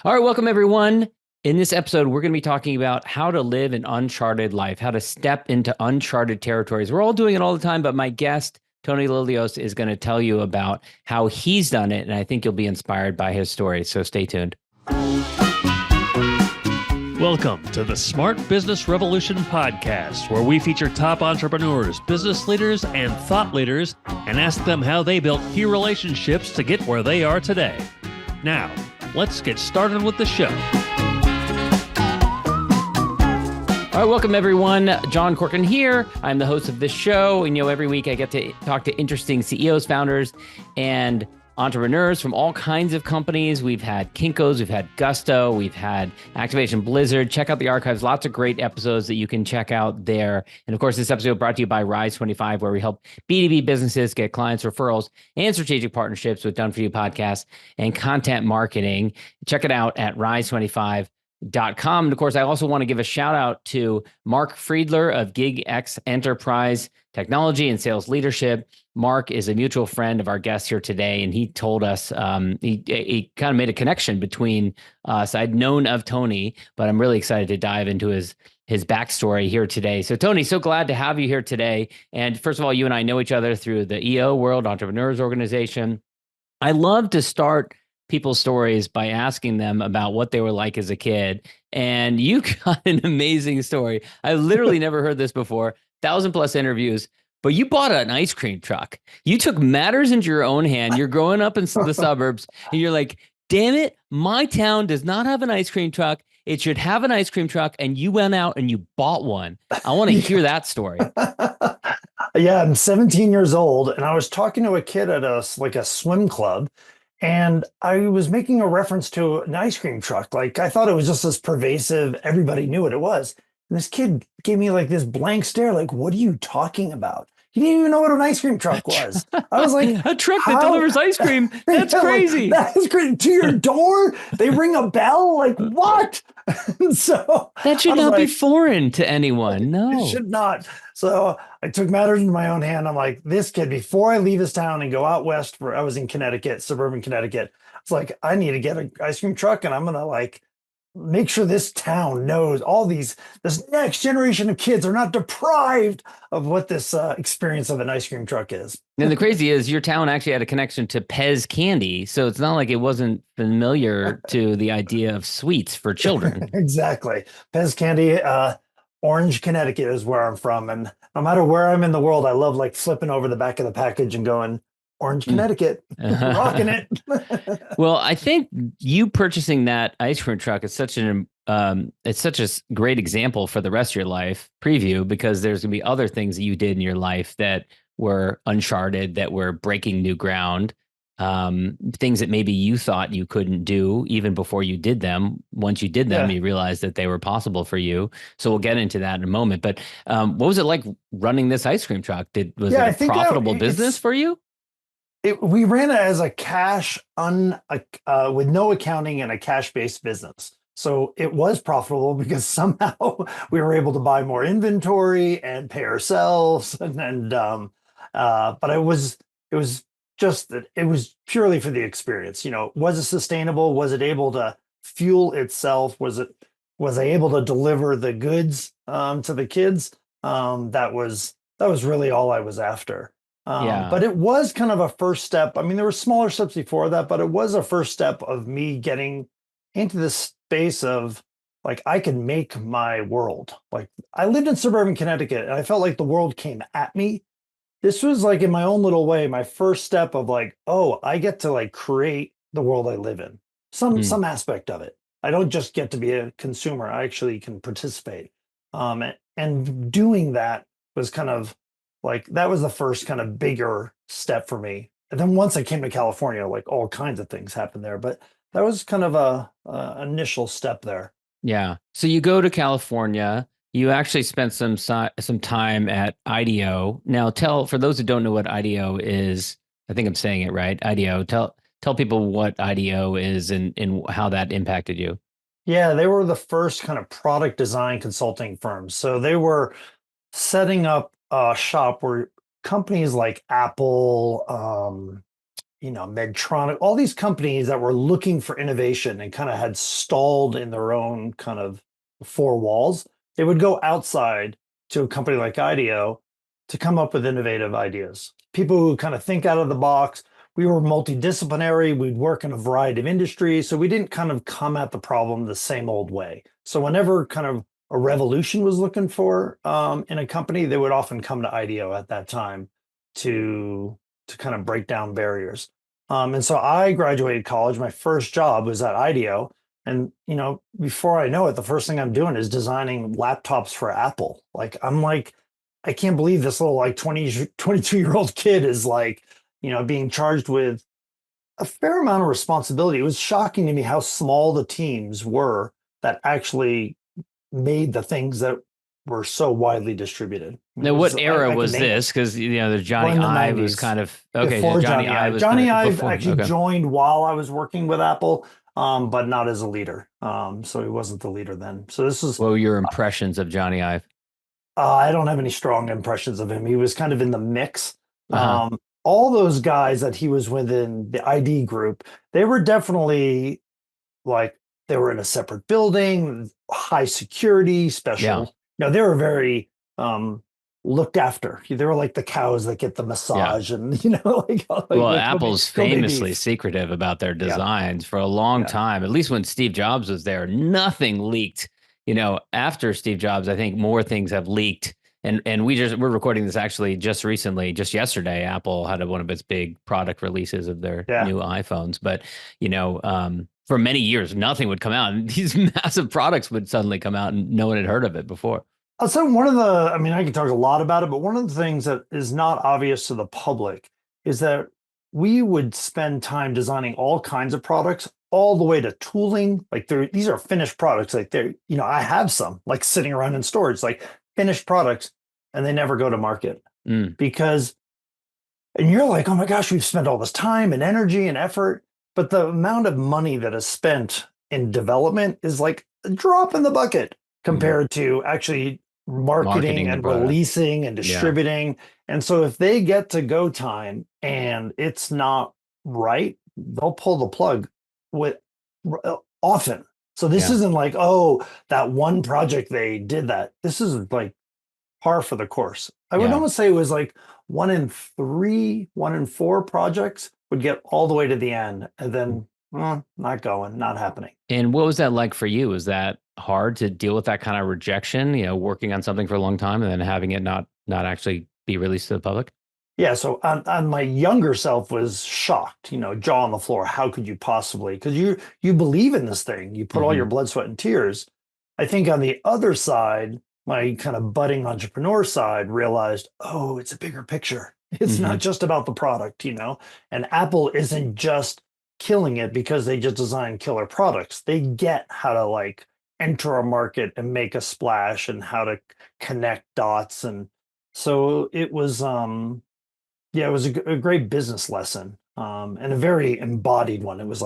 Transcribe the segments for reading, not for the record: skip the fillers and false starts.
All right, welcome everyone. In this episode, we're going to be talking about how to live an uncharted life, how to step into uncharted territories. We're all doing it all the time, but my guest, Tony Lillios, is going to tell you about how he's done it, and I think you'll be inspired by his story. So stay tuned. Welcome to the Smart Business Revolution podcast, where we feature top entrepreneurs, business leaders, and thought leaders, and ask them how they built key relationships to get where they are today. Now, let's get started with the show. All right, welcome everyone. John Corcoran here. I'm the host of this show, and every week I get to talk to interesting CEOs, founders, and entrepreneurs from all kinds of companies. We've had Kinko's, we've had Gusto, we've had Activation Blizzard. Check out the archives. Lots of great episodes that you can check out there. And of course, this episode brought to you by Rise25, where we help B2B businesses get clients, referrals, and strategic partnerships with Done For You podcasts and content marketing. Check it out at rise25.com. And of course, I also want to give a shout out to Mark Friedler of GigX Enterprise Technology and Sales Leadership. Mark is a mutual friend of our guest here today, and he told us he kind of made a connection between us. I'd known of Tony, but I'm really excited to dive into his backstory here today. So Tony, so glad to have you here today. And first of all, you and I know each other through the EO World Entrepreneurs Organization. I love to start people's stories by asking them about what they were like as a kid. And you got an amazing story. I literally never heard this before. 1,000+ interviews. But you bought an ice cream truck. You took matters into your own hand. You're growing up in the suburbs, and you're like, damn it, my town does not have an ice cream truck. It should have an ice cream truck. And you went out and you bought one. I want to hear that story. Yeah, I'm 17 years old, and I was talking to a kid at a swim club, and I was making a reference to an ice cream truck. Like, I thought it was just this pervasive, everybody knew what it was. And this kid gave me like this blank stare, like, what are you talking about? He didn't even know what an ice cream truck was. I was like, a truck that delivers ice cream? That's crazy. Like, that is great. To your door? They ring a bell? Like, what? So that should not be foreign to anyone. No, it should not. So I took matters into my own hand. I'm like, this kid, before I leave this town and go out west, where I was in Connecticut, suburban Connecticut, it's like, I need to get an ice cream truck, and I'm going to make sure this town knows this next generation of kids are not deprived of what this experience of an ice cream truck is. And the crazy is your town actually had a connection to Pez candy. So it's not like it wasn't familiar to the idea of sweets for children. Exactly. Pez candy, Orange, Connecticut is where I'm from. And no matter where I'm in the world, I love flipping over the back of the package and going, Orange, Connecticut, rocking it. Well, I think you purchasing that ice cream truck is such a great example for the rest of your life preview, because there's gonna be other things that you did in your life that were uncharted, that were breaking new ground, things that maybe you thought you couldn't do even before you did them. Once you did them, you realized that they were possible for you. So we'll get into that in a moment. But what was it like running this ice cream truck? Was it a profitable business for you? We ran it as a cash with no accounting and a cash-based business. So it was profitable because somehow we were able to buy more inventory and pay ourselves. But it was just that it was purely for the experience. Was it sustainable? Was it able to fuel itself? Was I able to deliver the goods to the kids? That was really all I was after. But it was kind of a first step. I mean, there were smaller steps before that, but it was a first step of me getting into this space of I can make my world. I lived in suburban Connecticut, and I felt like the world came at me. This was in my own little way, my first step of oh, I get to create the world I live in. Some aspect of it. I don't just get to be a consumer. I actually can participate. And doing that was kind of that was the first kind of bigger step for me. And then once I came to California, all kinds of things happened there. But that was kind of a initial step there. Yeah. So you go to California. You actually spent some time at Ideo. Now, for those who don't know what Ideo is, I think I'm saying it right. Ideo. Tell people what Ideo is and how that impacted you. Yeah, they were the first kind of product design consulting firms. So they were setting up a shop where companies like Apple, Medtronic, all these companies that were looking for innovation and kind of had stalled in their own kind of four walls, they would go outside to a company like Ideo to come up with innovative ideas. People who kind of think out of the box. We were multidisciplinary. We'd work in a variety of industries. So we didn't kind of come at the problem the same old way. So whenever kind of a revolution was looking for in a company, they would often come to Ideo at that time to kind of break down barriers. And so I graduated college. My first job was at Ideo. And, before I know it, the first thing I'm doing is designing laptops for Apple. I can't believe this little 22-year-old kid is being charged with a fair amount of responsibility. It was shocking to me how small the teams were that actually made the things that were so widely distributed. Now, what era was this? Because the Johnny Ive was kind of before Johnny Ive. Johnny Ive actually okay. joined while I was working with Apple, but not as a leader. So he wasn't the leader then. So this is. What were your impressions of Johnny Ive? I don't have any strong impressions of him. He was kind of in the mix. Uh-huh. All those guys that he was within the ID group, they were definitely they were in a separate building, high security, special. Yeah. They were very looked after. They were like the cows that get the massage, and well, Apple's famously secretive about their designs for a long time. At least when Steve Jobs was there, nothing leaked. After Steve Jobs, I think more things have leaked. And we're recording this actually just recently, just yesterday. Apple had one of its big product releases of their new iPhones. But for many years, nothing would come out, and these massive products would suddenly come out, and no one had heard of it before. So I can talk a lot about it, but one of the things that is not obvious to the public is that we would spend time designing all kinds of products, all the way to tooling. These are finished products. I have some sitting around in storage, finished products, and they never go to market because, and you're like, oh my gosh, we've spent all this time and energy and effort, but the amount of money that is spent in development is like a drop in the bucket compared to actually marketing and releasing and distributing. And so if they get to go time and it's not right, they'll pull the plug often. So this isn't that one project they did that. This is par for the course. I would almost say it was 1 in 3, 1 in 4 projects would get all the way to the end, and then not going, not happening. And what was that like for you? Was that hard to deal with that kind of rejection, working on something for a long time and then having it not actually be released to the public? Yeah, so on my younger self was shocked, jaw on the floor. How could you possibly? Because you believe in this thing. You put all your blood, sweat, and tears. I think on the other side, my kind of budding entrepreneur side realized, oh, it's a bigger picture. It's not just about the product, and Apple isn't just killing it because they just design killer products. They get how to enter a market and make a splash and how to connect dots. And so it was, it was a great business lesson and a very embodied one. It was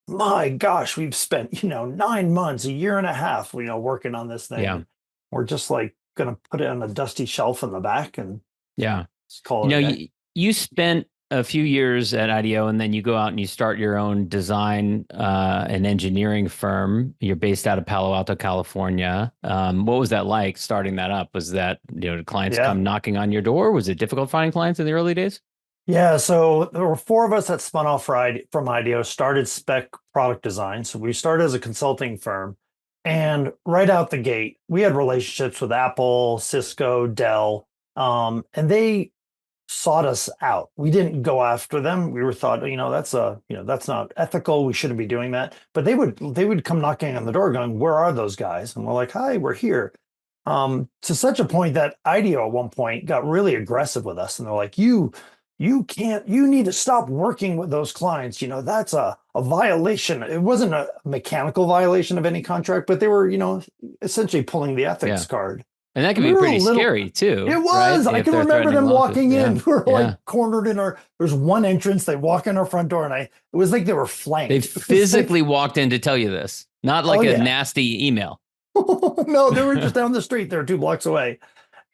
my gosh, we've spent, 9 months, a year and a half, working on this thing. Yeah. We're just going to put it on a dusty shelf in the back and call it. You spent a few years at Ideo, and then you go out and you start your own design and engineering firm. You're based out of Palo Alto, California. What was that like starting that up? Was that, did clients come knocking on your door? Was it difficult finding clients in the early days? Yeah, so there were 4 of us that spun off from Ideo, started Spec Product Design. So we started as a consulting firm. And right out the gate, we had relationships with Apple, Cisco, Dell, and they sought us out. We didn't go after them. We were thought, that's not ethical. We shouldn't be doing that. But they would come knocking on the door going, where are those guys? And we're like, hi, we're here. To such a point that Ideo at one point got really aggressive with us. And they're like, you need to stop working with those clients. That's a violation. It wasn't a mechanical violation of any contract, but they were, essentially pulling the ethics card. And that can be pretty scary too. It was. Right? I can remember them walking in. We were cornered in there's one entrance. They walk in our front door, and it was like they were flanked. They physically walked in to tell you this, not a nasty email. No, they were just down the street. They were 2 blocks away.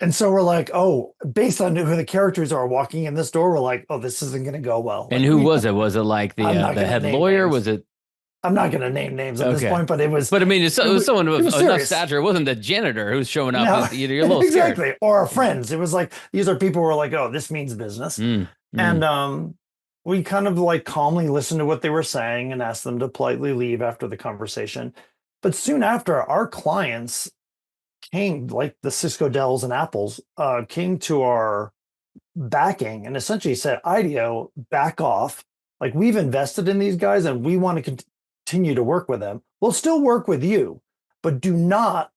And so we're like, oh, based on who the characters are walking in this door, we're like, oh, this isn't going to go well. And Like who was it? Was it like I'm not the going to head name lawyer? names. Was it? I'm not going to name names at this Okay. point, but it was. But I mean, it was someone It of was enough serious. stature. It wasn't the janitor who's showing up. No, You're a little scared. exactly. Or our friends. It was like these are people who are like, oh, this means business, and we kind of like calmly listened to what they were saying and asked them to politely leave after the conversation. But soon after, our clients came, like the Cisco, Dells, and Apples, came to our backing and essentially said, Ideo, back off. Like, we've invested in these guys and we want to continue to work with them. We'll still work with you, but do not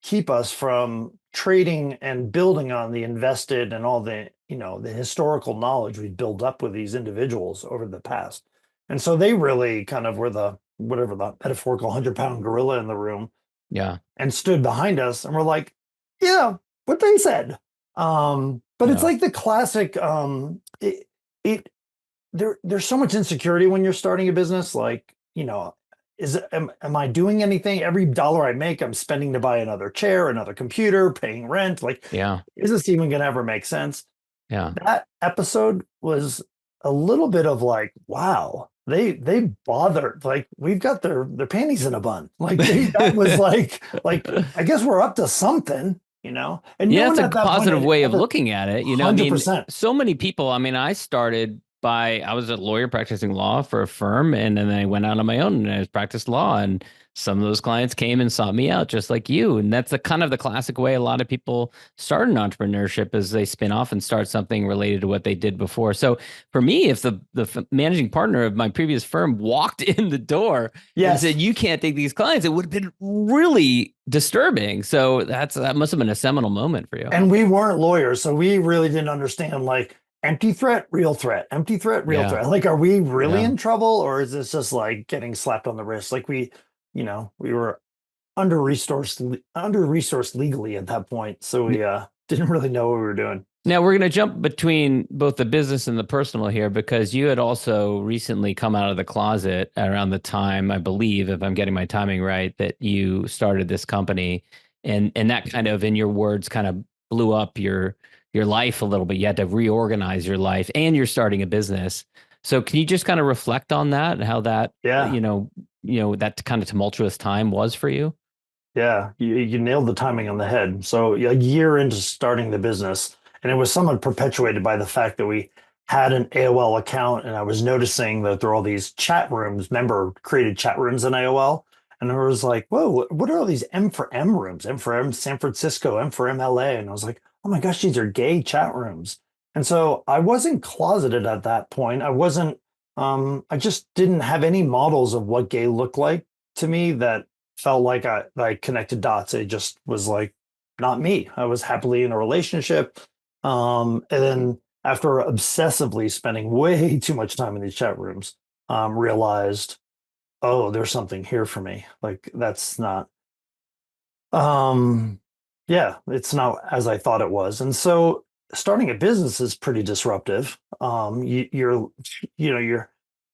keep us from trading and building on the invested and all the, the historical knowledge we built up with these individuals over the past. And so they really kind of were the metaphorical 100-pound gorilla in the room. Yeah. And stood behind us and we're like, yeah, what they said. But it's like the classic, there's so much insecurity when you're starting a business. Like, am I doing anything? Every dollar I make, I'm spending to buy another chair, another computer, paying rent. Like, is this even going to ever make sense? Yeah. That episode was a little bit of like, wow, they bothered. Like, we've got their panties in a bun. Like, that was like, I guess we're up to something. And it's a positive way of looking at it. 100%. So many people. I mean, I was a lawyer practicing law for a firm, and then I went out on my own and I practiced law. And some of those clients came and sought me out, just like you. And that's the kind of the classic way a lot of people start in entrepreneurship, is they spin off and start something related to what they did before. So for me, if the managing partner of my previous firm walked in the door and said, you can't take these clients, it would have been really disturbing. So that must have been a seminal moment for you. And we weren't lawyers, so we really didn't understand, like, empty threat, real threat, empty threat, real threat. Like, are we really in trouble, or is this just like getting slapped on the wrist? Like, we were under-resourced legally at that point. So we didn't really know what we were doing. Now we're going to jump between both the business and the personal here, because you had also recently come out of the closet around the time, I believe, if I'm getting my timing right, that you started this company, and that kind of, in your words, kind of blew up your life a little bit. You had to reorganize your life, and you're starting a business. So can you just kind of reflect on that and how that, that kind of tumultuous time was for you? Yeah, you nailed the timing on the head. So a year into starting the business, and it was somewhat perpetuated by the fact that we had an AOL account, and I was noticing that there are all these chat rooms, member-created chat rooms in AOL. And I was like, whoa, what are all these M for M rooms? M for M San Francisco, M for M LA. And I was like, oh my gosh, these are gay chat rooms. And so I wasn't closeted at that point. I wasn't, I just didn't have any models of what gay looked like to me that felt like I connected dots. It just was like, not me. I was happily in a relationship. And then after obsessively spending way too much time in these chat rooms, realized, oh, there's something here for me. Like, that's not, it's not as I thought it was. And so starting a business is pretty disruptive. You're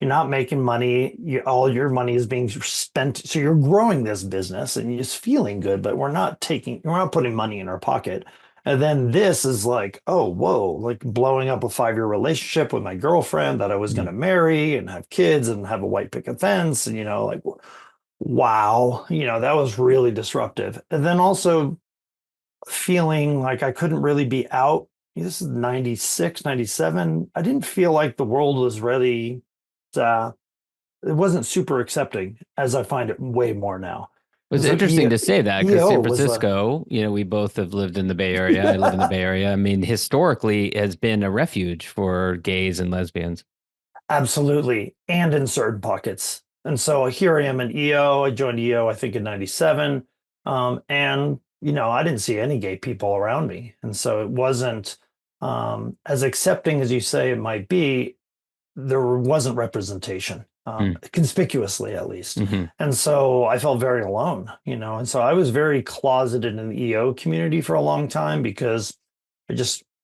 not making money. All your money is being spent. So you're growing this business and it's feeling good, but we're not putting money in our pocket. And then this is like, oh, whoa, like blowing up a 5-year relationship with my girlfriend that I was going to marry and have kids and have a white picket fence. And, like, wow, that was really disruptive. And then also feeling like I couldn't really be out. This is 96, 97. I didn't feel like the world was ready. It wasn't super accepting, as I find it way more now. It's interesting to say that, because San Francisco, we both have lived in the Bay Area. I live in the Bay Area. I mean, historically has been a refuge for gays and lesbians. Absolutely. And in certain pockets. And so here I am in EO. I joined EO, I think, in 97. And, I didn't see any gay people around me. And so it wasn't as accepting as you say it might be. There wasn't representation. Conspicuously, at least. Mm-hmm. And so I felt very alone, and so I was very closeted in the EO community for a long time, because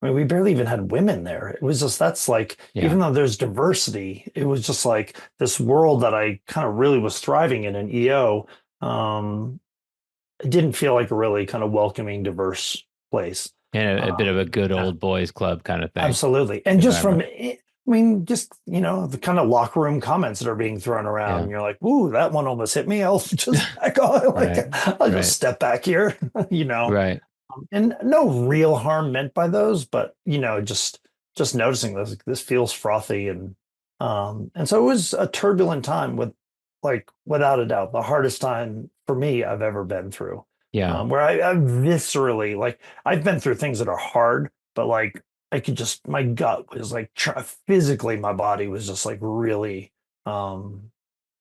we barely even had women there. It was just, that's like, even though there's diversity, it was just like this world that I kind of really was thriving in EO. It didn't feel like a really kind of welcoming, diverse place. And a bit of a good old boys club kind of thing. Absolutely. And just from, Environment. I mean, just, the kind of locker room comments that are being thrown around. Yeah. And you're like, ooh, that one almost hit me. I'll just back off. Like, Right. I'll Right. just step back here, Right. And no real harm meant by those, but, just noticing this feels frothy. And so it was a turbulent time without a doubt, the hardest time for me I've ever been through. Yeah. Where I viscerally, I've been through things that are hard, but I could just, my gut was physically, my body was just really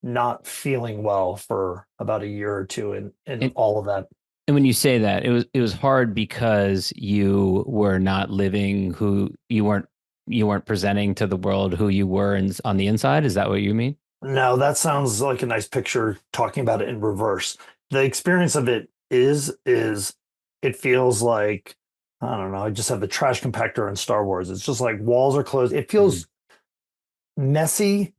not feeling well for about a year or two, and And, all of that. and when you say that, it was hard because you were not living who you weren't presenting to the world who you were on the inside. Is that what you mean? No, that sounds like a nice picture talking about it in reverse. The experience of it is it feels like, I don't know, I just have the trash compactor in Star Wars. It's just like walls are closed. It feels messy,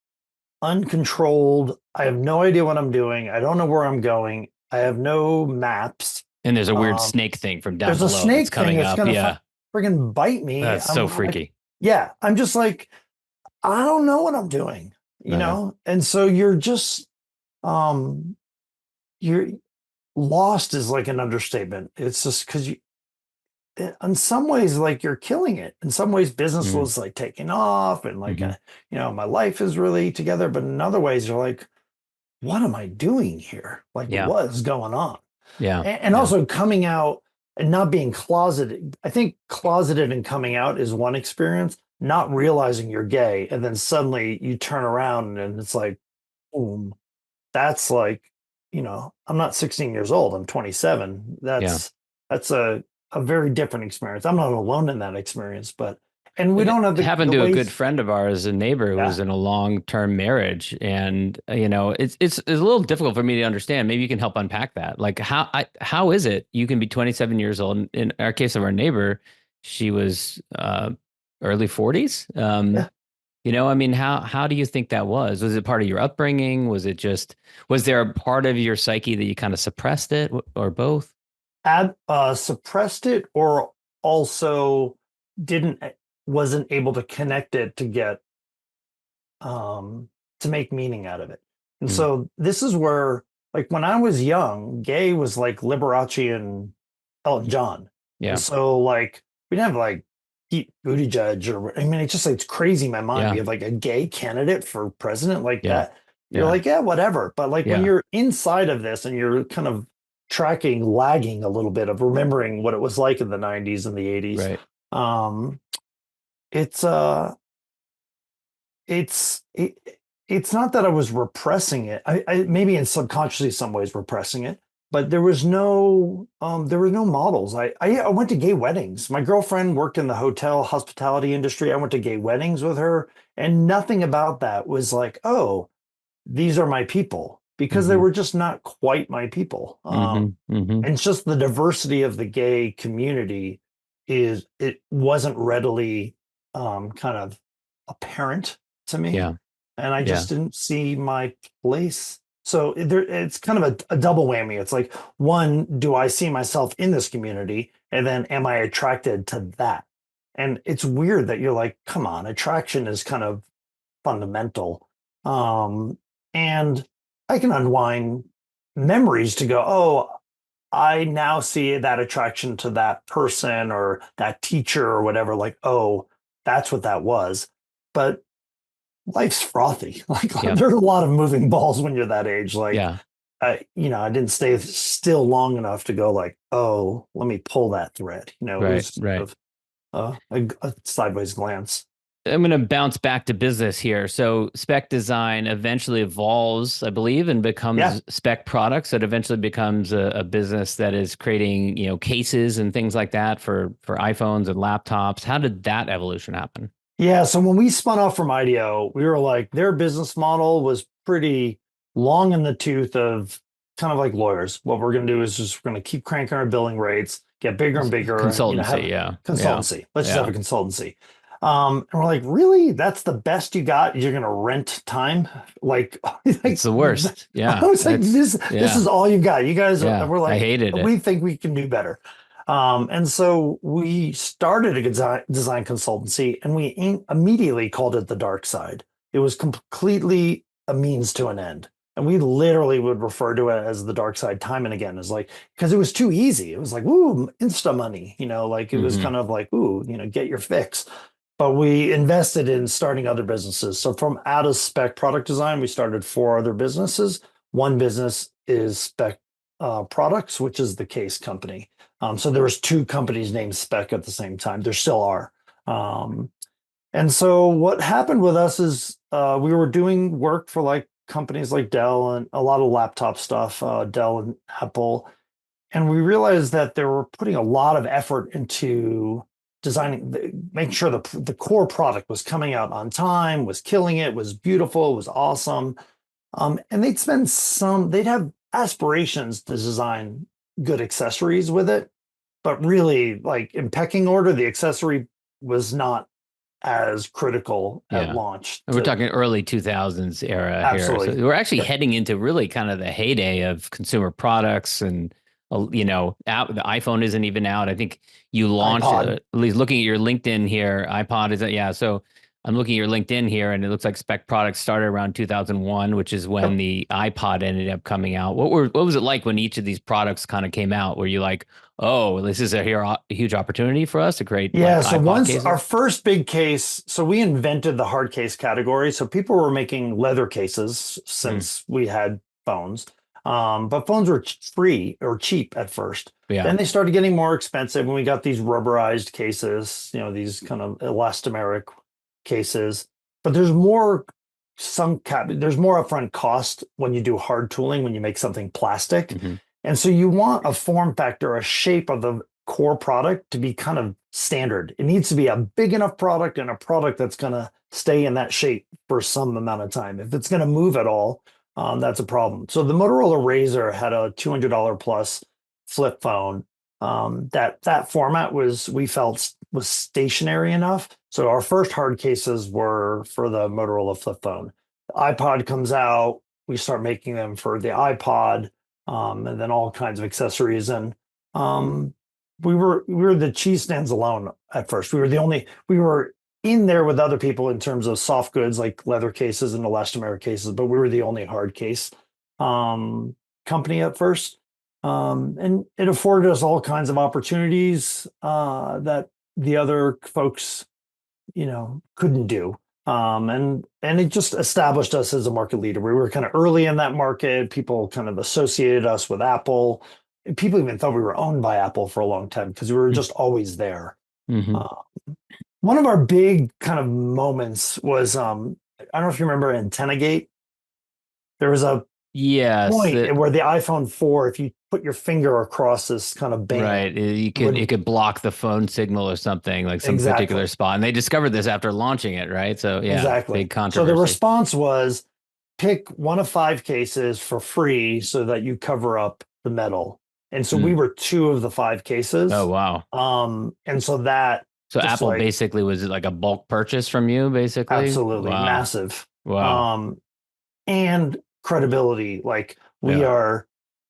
uncontrolled. I have no idea what I'm doing. I don't know where I'm going. I have no maps. And there's a weird Um, snake thing from down there's a below that's snake thing coming that's up. gonna Yeah. friggin' bite me. That's so freaky. Yeah, I'm just like, I don't know what I'm doing, Uh-huh. And so you're just you're lost is like an understatement. It's just because in some ways, you're killing it. In some ways, business Mhm. was taking off, and Mhm. my life is really together. But in other ways, you're like, what am I doing here? Yeah. What is going on? Yeah. And Yeah. also coming out and not being closeted. I think closeted and coming out is one experience. Not realizing you're gay, and then suddenly you turn around and it's like, boom. That's I'm not 16 years old. I'm 27. Yeah. That's a very different experience. I'm not alone in that experience, and we It don't have happened the to a good ways. friend of ours, a neighbor who Yeah. was in a long-term marriage, and it's a little difficult for me to understand. Maybe you can help unpack that. Like how is it you can be 27 years old? In our case of our neighbor, she was early 40s. Yeah. I mean, how do you think that was? Was it part of your upbringing? Was there a part of your psyche that you kind of suppressed it, or both? Suppressed it, or also didn't wasn't able to connect it to get to make meaning out of it. And Mm, so this is where, when I was young, gay was like Liberace and Elton John. And yeah. so we didn't have Pete Buttigieg, or I mean, it's just it's crazy in my mind. We Yeah. have a gay candidate for president like Yeah. that. You're Yeah. like, yeah, whatever. But when Yeah. you're inside of this and you're kind of lagging a little bit of remembering what it was like in the 90s and the 80s, Right. um, it's it's it, it's not that I was repressing it. I maybe in subconsciously some ways repressing it, but there were no models. I went to gay weddings. My girlfriend worked in the hotel hospitality industry. I went to gay weddings with her, and nothing about that was like, oh, these are my people, because they Hmm. were just not quite my people. Hmm. Hmm. And it's just the diversity of the gay community it wasn't readily kind of apparent to me, Yeah. and I Yeah. just didn't see my place. So it's kind of a double whammy. It's like, one, do I see myself in this community, and then am I attracted to that? And it's weird that you're like, come on, attraction is kind of fundamental. And I can unwind memories to go, oh, I now see that attraction to that person or that teacher or whatever, like, oh, that's what that was. But life's frothy. Yeah. There's a lot of moving balls when you're that age. Yeah. I didn't stay still long enough to go like, oh, let me pull that thread. It Right. was Right. sort of a sideways glance. I'm going to bounce back to business here. So spec design eventually evolves, I believe, and Yeah. becomes spec products. It eventually becomes a business that is creating, cases and things like that for iPhones and laptops. How did that evolution happen? Yeah, so when we spun off from Ideo, we were like, their business model was pretty long in the tooth of kind of like lawyers. What we're going to do is just we're going to keep cranking our billing rates, get bigger and bigger, have Consultancy. Yeah. Yeah. consultancy. Let's just have Yeah. a consultancy. And we're like, really? That's the best you got? You're going to rent time? Like, It's the worst. I Yeah. was like, this Yeah. is all you got. You guys, Yeah. we're I like, hated it. we think we can do better. And so we started a design consultancy, and we immediately called it the dark side. It was completely a means to an end. And we literally would refer to it as the dark side time and again, as like, because it was too easy. It was like, ooh, insta money, like it was Hmm. kind of like, ooh, get your fix. But we invested in starting other businesses. So from out of spec product design, we started 4 other businesses. One business is Spec Products, which is the case company. So there was 2 companies named Spec at the same time. There still are. And so what happened with us is we were doing work for like companies like Dell and a lot of laptop stuff, Dell and Apple. And we realized that they were putting a lot of effort into designing, making sure the core product was coming out on time, was killing it, was beautiful, was awesome. And they'd have aspirations to design good accessories with it, but really, like in pecking order, the accessory was not as critical at Yeah. launch And we're to talking early 2000s era here. So absolutely. we're actually Yep. heading into really kind of the heyday of consumer products and, out, the iPhone isn't even out. I think you launched, iPod. at least looking at your LinkedIn here, iPod is, yeah. So I'm looking at your LinkedIn here and it looks like Spec Products started around 2001, which is when Yep. the iPod ended up coming out. What was it like when each of these products kind of came out? Were you like, oh, this is a huge opportunity for us to create like Yeah, so iPod once our cases? first big case, so we invented the hard case category. So people were making leather cases Mm, since we had phones. But phones were free or cheap at first. yeah. Then they started getting more expensive when we got these rubberized cases, these kind of elastomeric cases. But there's more upfront cost when you do hard tooling, when you make something plastic. Hmm. And so you want a form factor, a shape of the core product to be kind of standard. It needs to be a big enough product and a product that's going to stay in that shape for some amount of time. If it's going to move at all, that's a problem. So the Motorola Razr had a $200 plus flip phone. That format we felt was stationary enough. So our first hard cases were for the Motorola flip phone. The iPod comes out, we start making them for the iPod, and then all kinds of accessories. And um, we were the cheese stands alone at first. We were in there with other people in terms of soft goods like leather cases and elastomeric cases, but we were the only hard case um, company at first. And it afforded us all kinds of opportunities that the other folks, couldn't do. And it just established us as a market leader. We were kind of early in that market. People kind of associated us with Apple. People even thought we were owned by Apple for a long time because we were just always there. Hmm. Uh, One of our big kind of moments was I don't know if you remember Antennagate. There was a Yes, point where the iPhone 4, if you put your finger across this kind of band, right. You it could would it could block the phone signal or something, like some particular exactly, spot. And they discovered this after launching it, right? So yeah, exactly. big So the controversy. response was pick one of 5 cases for free so that you cover up the metal. And so we Mm. were 2 of the 5 cases. Oh wow. And so that So just Apple like basically was it like a bulk purchase from you, basically? absolutely Wow. massive. Wow. Um, and credibility. Like we Yeah. are,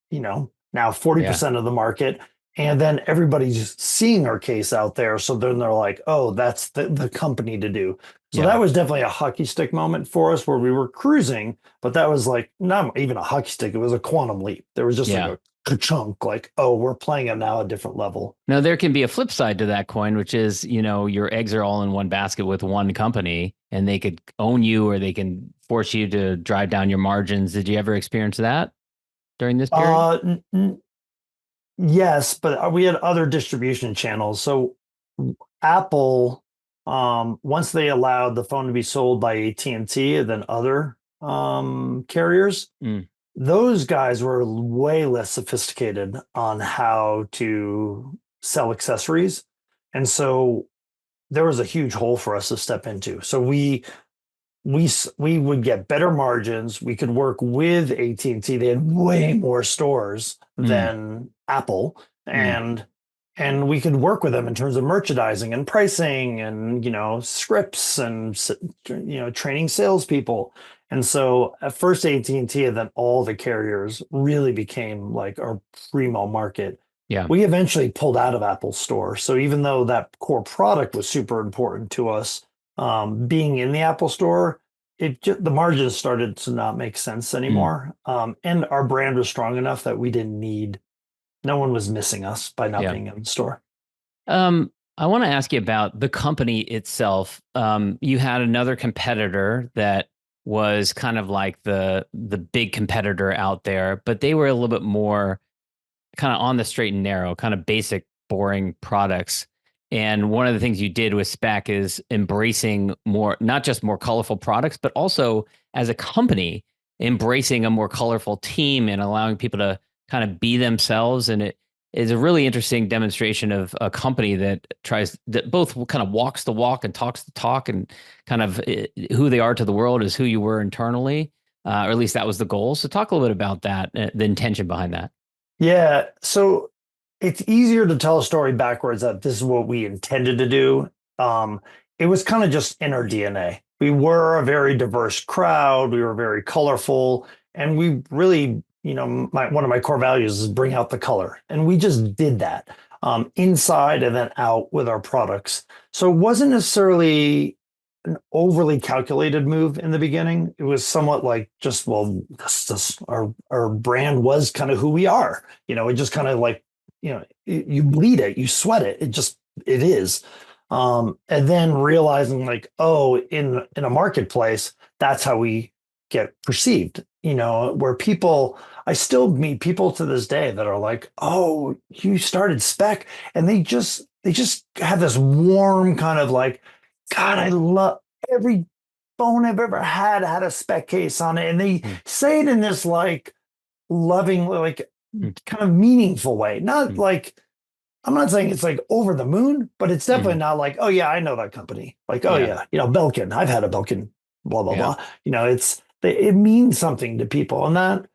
now Yeah. 40% of the market. And then everybody's seeing our case out there. So then they're like, oh, that's the company to do. So Yeah. that was definitely a hockey stick moment for us where we were cruising, but that was like not even a hockey stick. It was a quantum leap. There was just like Yeah. a chunk, like, oh, we're playing it now at a different level. Now there can be a flip side to that coin, which is, your eggs are all in one basket with one company and they could own you or they can force you to drive down your margins. Did you ever experience that during this period? N- n- yes, but we had other distribution channels. So Apple, once they allowed the phone to be sold by AT&T and then other carriers, Mm. those guys were way less sophisticated on how to sell accessories. And so there was a huge hole for us to step into. So we would get better margins. We could work with AT&T. They had way more stores Mm. than Apple, Mm. and we could work with them in terms of merchandising and pricing and scripts and training salespeople. And so at first AT&T and then all the carriers really became like our primo market. Yeah. We eventually pulled out of Apple Store. So even though that core product was super important to us, being in the Apple Store, the margins started to not make sense Mm. anymore. And our brand was strong enough that no one was missing us by not Yeah. being in the store. I want to ask you about the company itself. You had another competitor that was kind of like the big competitor out there, but they were a little bit more kind of on the straight and narrow, kind of basic, boring products. And one of the things you did with Spec is embracing more, not just more colorful products, but also as a company, embracing a more colorful team and allowing people to kind of be themselves. And it is a really interesting demonstration of a company that both kind of walks the walk and talks the talk, and kind of who they are to the world is who you were internally, or at least that was the goal. So talk a little bit about that, the intention behind that. Yeah. So it's easier to tell a story backwards that this is what we intended to do. Um, it was kind of just in our DNA. We were a very diverse crowd. We were very colorful, and we really, one of my core values is bring out the color, and we just did that inside and then out with our products. So it wasn't necessarily an overly calculated move in the beginning. It was somewhat like just, well, our brand was kind of who we are. It just kind of like, you bleed it, you sweat it. It is. And then realizing like, oh, in a marketplace, that's how we get perceived, where I still meet people to this day that are like, oh, you started Spec, and they just have this warm kind of like, God, I love every phone I've ever had a Spec case on it. And they say it in this like loving, like Mm. kind of meaningful way. Not Mm. like, I'm not saying it's like over the moon, but it's definitely Mhm. not like, oh yeah, I know that company. Like, oh Yeah. yeah, Belkin. I've had a Belkin, blah, blah, Yeah. blah. It means something to people, and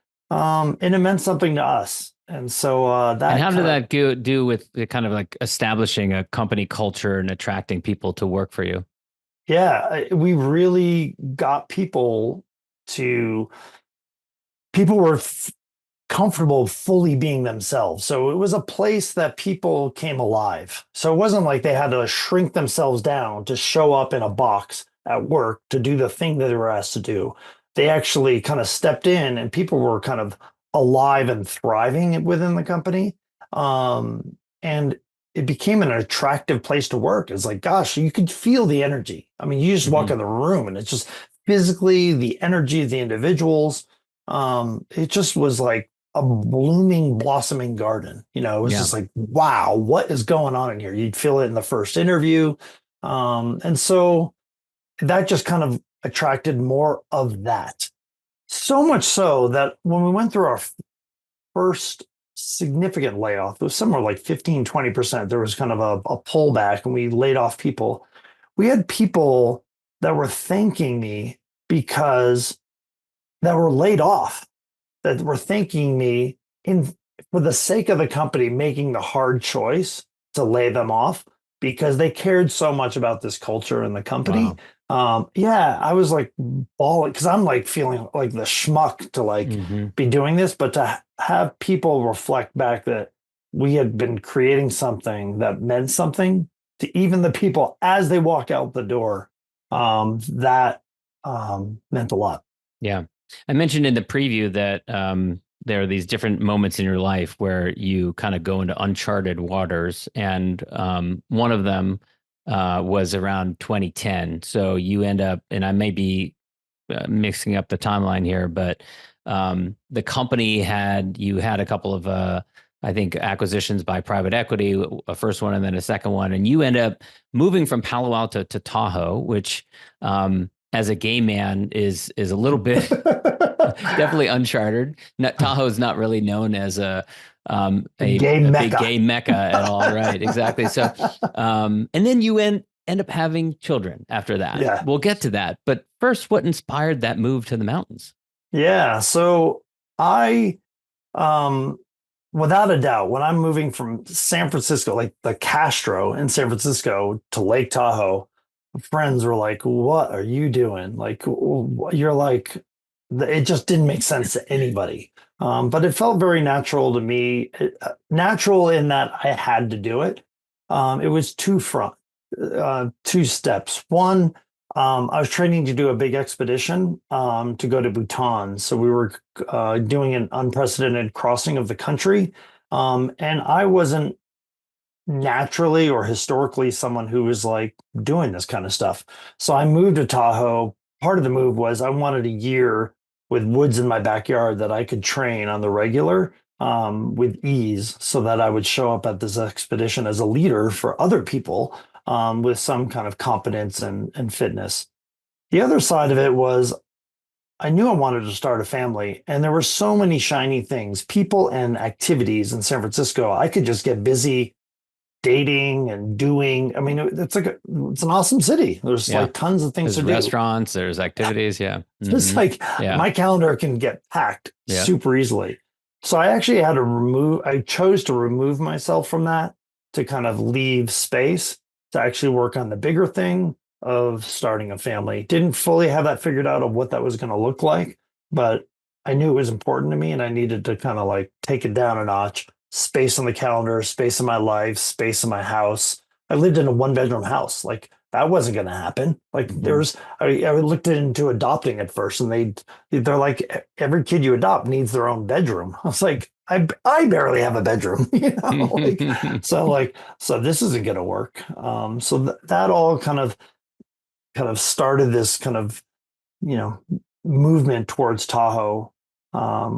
it meant something to us. And so And that how did kind of, that do with the kind of like establishing a company culture and attracting people to work for you? yeah, we really got people were comfortable fully being themselves. So it was a place that people came alive. So it wasn't like they had to shrink themselves down to show up in a box at work to do the thing that they were asked to do. They actually kind of stepped in, and people were kind of alive and thriving within the company. And it became an attractive place to work. It's like, gosh, you could feel the energy. I mean, you just walk Hmm. in the room and it's just physically the energy of the individuals. It just was like a blooming, blossoming garden. It was Yeah. just like, wow, what is going on in here? You'd feel it in the first interview. And so that just kind of attracted more of that. So much so that when we went through our first significant layoff, it was somewhere like 15-20%. There was kind of a pullback, and we laid off people. We had people that were thanking me because that were laid off, that were thanking me in for the sake of the company making the hard choice to lay them off because they cared so much about this culture and the company. Wow. Yeah, I was like bawling because I'm like feeling like the schmuck to like Hmm. be doing this, but to have people reflect back that we had been creating something that meant something to even the people as they walk out the door, that meant a lot. Yeah. I mentioned in the preview that there are these different moments in your life where you kind of go into uncharted waters. And one of them was around 2010. So you end up, and I may be mixing up the timeline here, but the company you had a couple of, I think, acquisitions by private equity, a first one and then a second one. And you end up moving from Palo Alto to Tahoe, which as a gay man is a little bit definitely uncharted. Tahoe is not really known as Gay a big Mecca. gay mecca at all, right? Exactly. So, and then you end up having children after that. Yeah. We'll get to that, but first, what inspired that move to the mountains? Yeah. So I, um, without a doubt, when I'm moving from San Francisco, like the Castro in San Francisco to Lake Tahoe, friends were like, "What are you doing? Like, you're like It just didn't make sense to anybody. But it felt very natural to me, natural in that I had to do it. It was two steps. One, I was training to do a big expedition to go to Bhutan. So we were doing an unprecedented crossing of the country. And I wasn't naturally or historically someone who was like doing this kind of stuff. So I moved to Tahoe. Part of the move was I wanted a year with woods in my backyard that I could train on the regular with ease so that I would show up at this expedition as a leader for other people with some kind of competence and fitness. The other side of it was I knew I wanted to start a family, and there were so many shiny things, people and activities in San Francisco. I could just get busy dating and doing. I mean, it's it's an awesome city. There's like tons of things to do. Restaurants, there's activities. Yeah. It's like my calendar can get packed super easily. So I actually I chose to remove myself from that to kind of leave space to actually work on the bigger thing of starting a family. Didn't fully have that figured out of what that was going to look like, but I knew it was important to me and I needed to kind of like take it down a notch. Space on the calendar, space in my life, space in my house. I lived in a 1-bedroom house. Like that wasn't going to happen. Like I looked into adopting at first, and they're like, every kid you adopt needs their own bedroom. I was like, I barely have a bedroom, so this isn't going to work. So that all kind of started this kind of, movement towards Tahoe,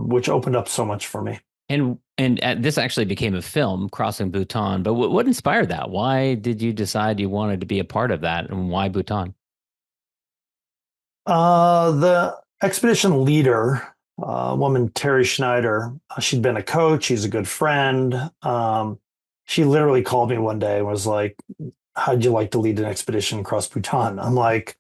which opened up so much for me. And this actually became a film, Crossing Bhutan. But what inspired that? Why did you decide you wanted to be a part of that, and why Bhutan? The expedition leader, woman Terry Schneider, she'd been a coach. She's a good friend. She literally called me one day and was like, "How'd you like to lead an expedition across Bhutan?" I'm like,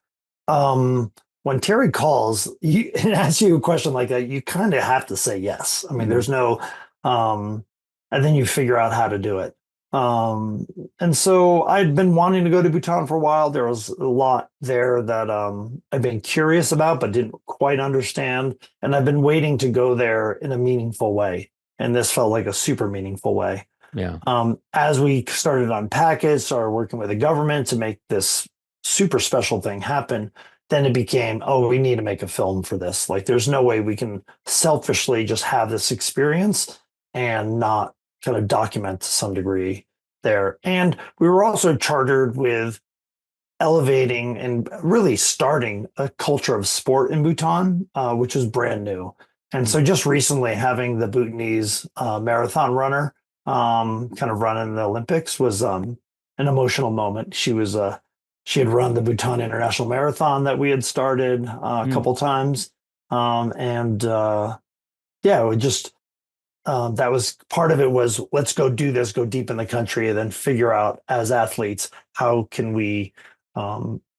when Terry calls and asks you a question like that, you kind of have to say yes. I mean, there's no, and then you figure out how to do it. And so I'd been wanting to go to Bhutan for a while. There was a lot there that I've been curious about, but didn't quite understand. And I've been waiting to go there in a meaningful way. And this felt like a super meaningful way. Yeah. As we started to unpack it, started working with the government to make this super special thing happen, then it became, we need to make a film for this. Like, there's no way we can selfishly just have this experience and not kind of document to some degree there. And we were also chartered with elevating and really starting a culture of sport in Bhutan, which is brand new. And so just recently having the Bhutanese marathon runner kind of run in the Olympics was an emotional moment. She had run the Bhutan International Marathon that we had started a couple times. It just, that was part of it was, let's go do this, go deep in the country, and then figure out as athletes, how can we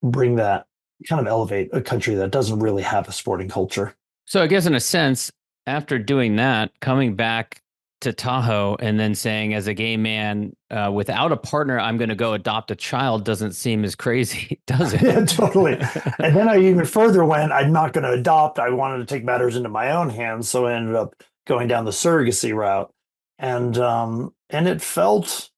bring that, kind of elevate a country that doesn't really have a sporting culture. So I guess in a sense, after doing that, coming back to Tahoe and then saying, as a gay man, without a partner, I'm going to go adopt a child doesn't seem as crazy, does it? Yeah, totally. And then I even further went, I'm not going to adopt. I wanted to take matters into my own hands. So I ended up going down the surrogacy route. And it felt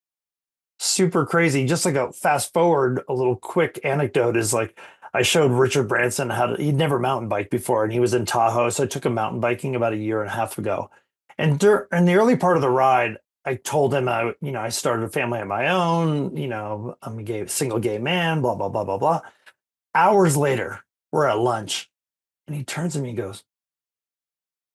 super crazy. Just like a fast forward, a little quick anecdote is like, I showed Richard Branson he'd never mountain biked before, and he was in Tahoe. So I took him mountain biking about a year and a half ago. And in the early part of the ride, I told him I started a family of my own, I'm a single gay man, blah, blah, blah, blah, blah. Hours later, we're at lunch, and he turns to me and goes,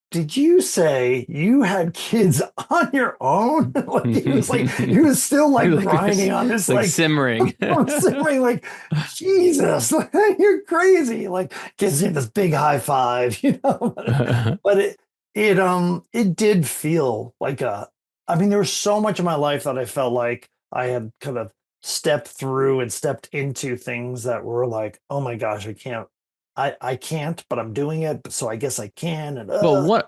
"Did you say you had kids on your own?" He was still like grinding on this, like simmering. Simmering, like, Jesus, you're crazy. Like, gives him this big high five, but it did feel like there was so much of my life that I felt like I had kind of stepped through and stepped into things that were like, oh my gosh, I can't, but I'm doing it. So I guess I can. And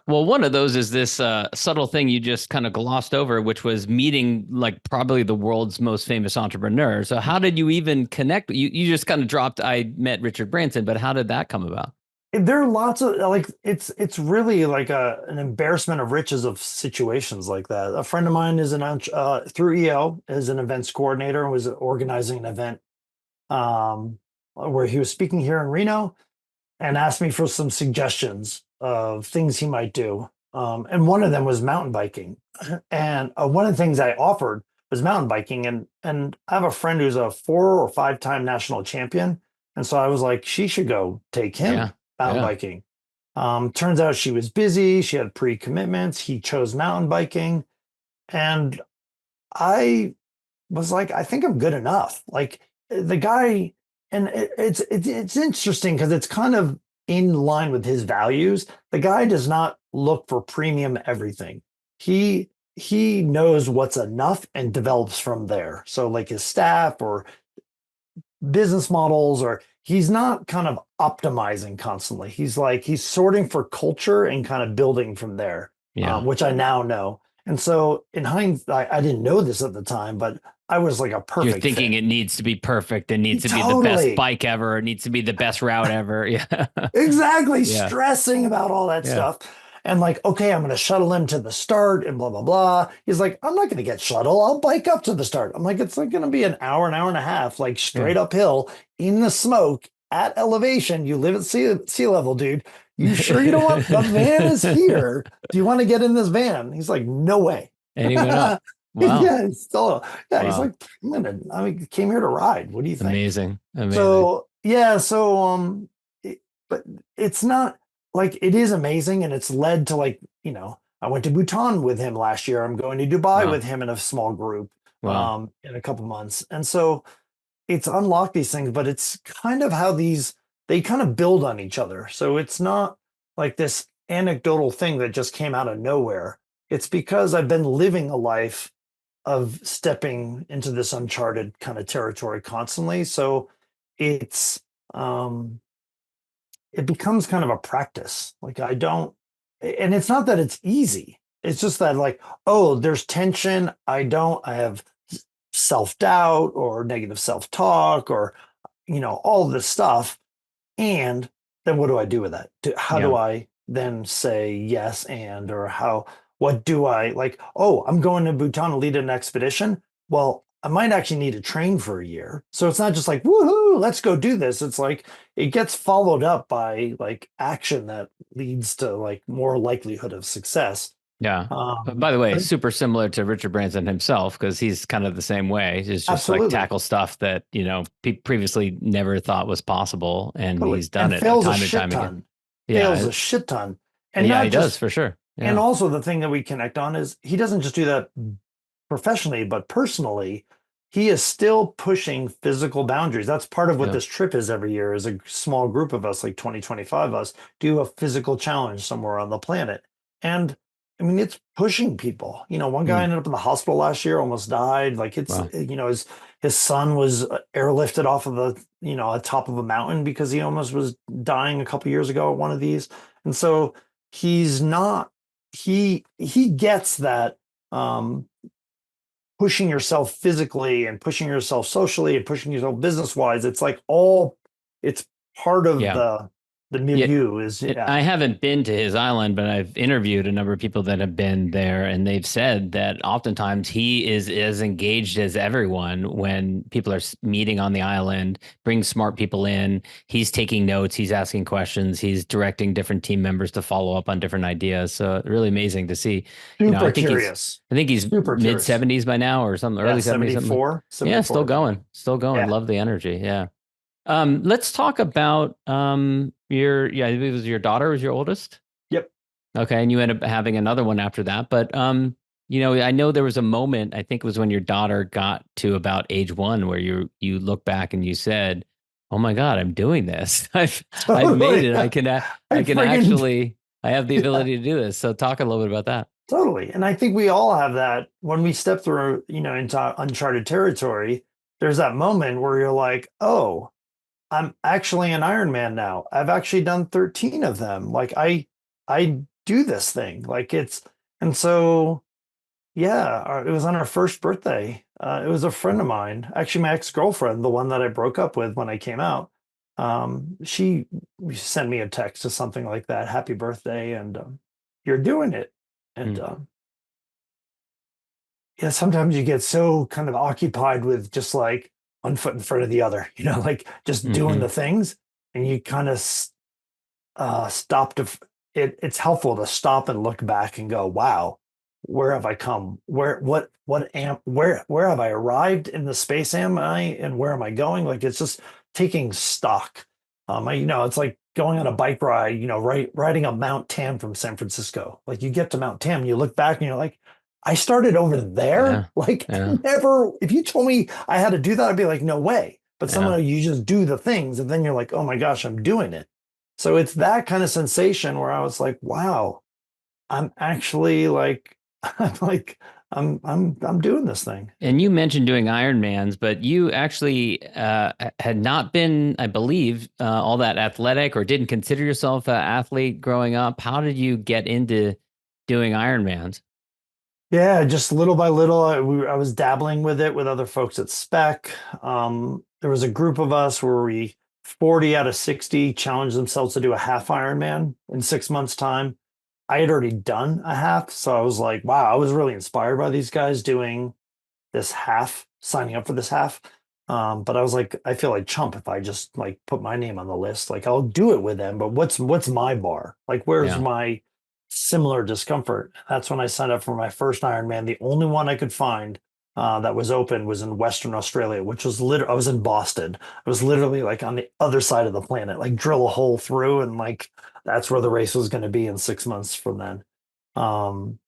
one of those is this subtle thing you just kind of glossed over, which was meeting like probably the world's most famous entrepreneur. So how did you even connect? You just kind of dropped, I met Richard Branson, but how did that come about? There are lots of like it's really like an embarrassment of riches of situations like that. A friend of mine is through EO is an events coordinator and was organizing an event where he was speaking here in Reno and asked me for some suggestions of things he might do. And one of them was mountain biking. And one of the things I offered was mountain biking. And I have a friend who's a 4 or 5 time national champion. And so I was like, she should go take Yeah. him mountain Yeah. biking. Turns out she was busy. She had pre-commitments. He chose mountain biking. And I was like, I think I'm good enough. Like the guy, and it's interesting because it's kind of in line with his values. The guy does not look for premium everything. He knows what's enough and develops from there. So like his staff or business models, or he's not kind of optimizing constantly. He's sorting for culture and kind of building from there, Yeah. which I now know. And so in hindsight, I didn't know this at the time, but I was like a You're perfect thinking fit. it needs to be perfect. It needs to be the best Totally. bike ever. It needs to be the best route ever. Yeah. Exactly. Yeah. Stressing about all that Yeah. stuff. And like, okay, I'm going to shuttle him to the start and blah, blah, blah. He's like, I'm not going to get shuttle. I'll bike up to the start. I'm like, it's like going to be an hour and a half, like Yeah. straight uphill in the smoke at elevation. You live at sea level, dude. You sure you don't want the van is here? Do you want to get in this van? He's like, no way. And he went up. Wow. Yeah, he's still, yeah, he's Wow. like, I mean, came here to ride. What do you think? Amazing. Amazing. So yeah, but it's not like it is amazing, and it's led to like I went to Bhutan with him last year. I'm going to Dubai Wow. with him in a small group Wow. in a couple months, and so it's unlocked these things. But it's kind of how they kind of build on each other. So it's not like this anecdotal thing that just came out of nowhere. It's because I've been living a life of stepping into this uncharted kind of territory constantly. So it's um it becomes kind of a practice. Like I don't and it's not that it's easy. It's just that like, oh, there's tension. I have self-doubt or negative self-talk or all this stuff. And then what do I do with that? How Yeah. do I then say yes or what do I like? Oh, I'm going to Bhutan to lead an expedition. Well, I might actually need to train for a year. So it's not just like, woohoo, let's go do this. It's like it gets followed up by like action that leads to like more likelihood of success. Yeah. By the way, But super similar to Richard Branson himself, because he's kind of the same way. He's just like absolutely, tackle stuff that, previously never thought was possible. And totally. he's done And it fails a time and shit time again. ton. Fails Yeah. a shit ton. And Yeah, he not does just for sure. and Yeah. also the thing that we connect on is he doesn't just do that professionally, but personally, he is still pushing physical boundaries. That's part of what Yeah. this trip is every year is a small group of us, like 20, 25 of us, do a physical challenge somewhere on the planet. And I mean, it's pushing people. One guy Mm. ended up in the hospital last year, almost died. Like Wow. his son was airlifted off of the top of a mountain because he almost was dying a couple years ago at one of these. And so he's not, he gets that pushing yourself physically and pushing yourself socially and pushing yourself business wise. It's like it's part of Yeah. the Yeah. milieu is I haven't been to his island, but I've interviewed a number of people that have been there, and they've said that oftentimes he is as engaged as everyone when people are meeting on the island, brings smart people in. He's taking notes, he's asking questions, he's directing different team members to follow up on different ideas. So really amazing to see. super I think curious. he's Super mid curious. 70s by now or something, Yeah, early 70s, something. 74, Yeah, 74, still going. Yeah. Love the energy. Yeah. Let's talk about I believe it was your daughter was your oldest. Yep. Okay, and you end up having another one after that. But I know there was a moment, I think it was when your daughter got to about age 1 where you look back and you said, "Oh my God, I'm doing this. I've made it. I can actually I have the Yeah. ability to do this." So talk a little bit about that. Totally. And I think we all have that when we step through, into uncharted territory. There's that moment where you're like, oh, I'm actually an Ironman now. I've actually done 13 of them. Like I do this thing. And so yeah, it was on our first birthday. It was a friend of mine, actually my ex-girlfriend, the one that I broke up with when I came out. she sent me a text or something like that, happy birthday, and you're doing it. And yeah, sometimes you get so kind of occupied with just like one foot in front of the other, like just doing Mm-hmm. the things, and you kind of stop to it's helpful to stop and look back and go, wow, where have I come? Where have I arrived in the space am I, and where am I going? Like, it's just taking stock. It's like going on a bike ride, riding up Mount Tam from San Francisco. Like, you get to Mount Tam, you look back and you're like, I started over there. Yeah. Like, Yeah. never, if you told me I had to do that, I'd be like, no way. But Yeah. somehow you just do the things, and then you're like, oh my gosh, I'm doing it. So it's that kind of sensation where I was like, wow, I'm actually like, I'm like, I'm doing this thing. And you mentioned doing Ironmans, but you actually had not been, I believe, all that athletic or didn't consider yourself an athlete growing up. How did you get into doing Ironmans? Yeah, just little by little, I was dabbling with it with other folks at Spec. There was a group of us where 40 out of 60 challenged themselves to do a half Ironman in 6 months' time. I had already done a half, so I was like, wow, I was really inspired by these guys doing this half, signing up for this half. But I was like, I feel like chump if I just like put my name on the list. Like, I'll do it with them, but what's my bar? Like, where's Yeah. my similar discomfort? That's when I signed up for my first Ironman. The only one I could find that was open was in Western Australia, which was literally, I was in Boston. I was literally like on the other side of the planet, like drill a hole through, and like that's where the race was going to be in 6 months from then. Um,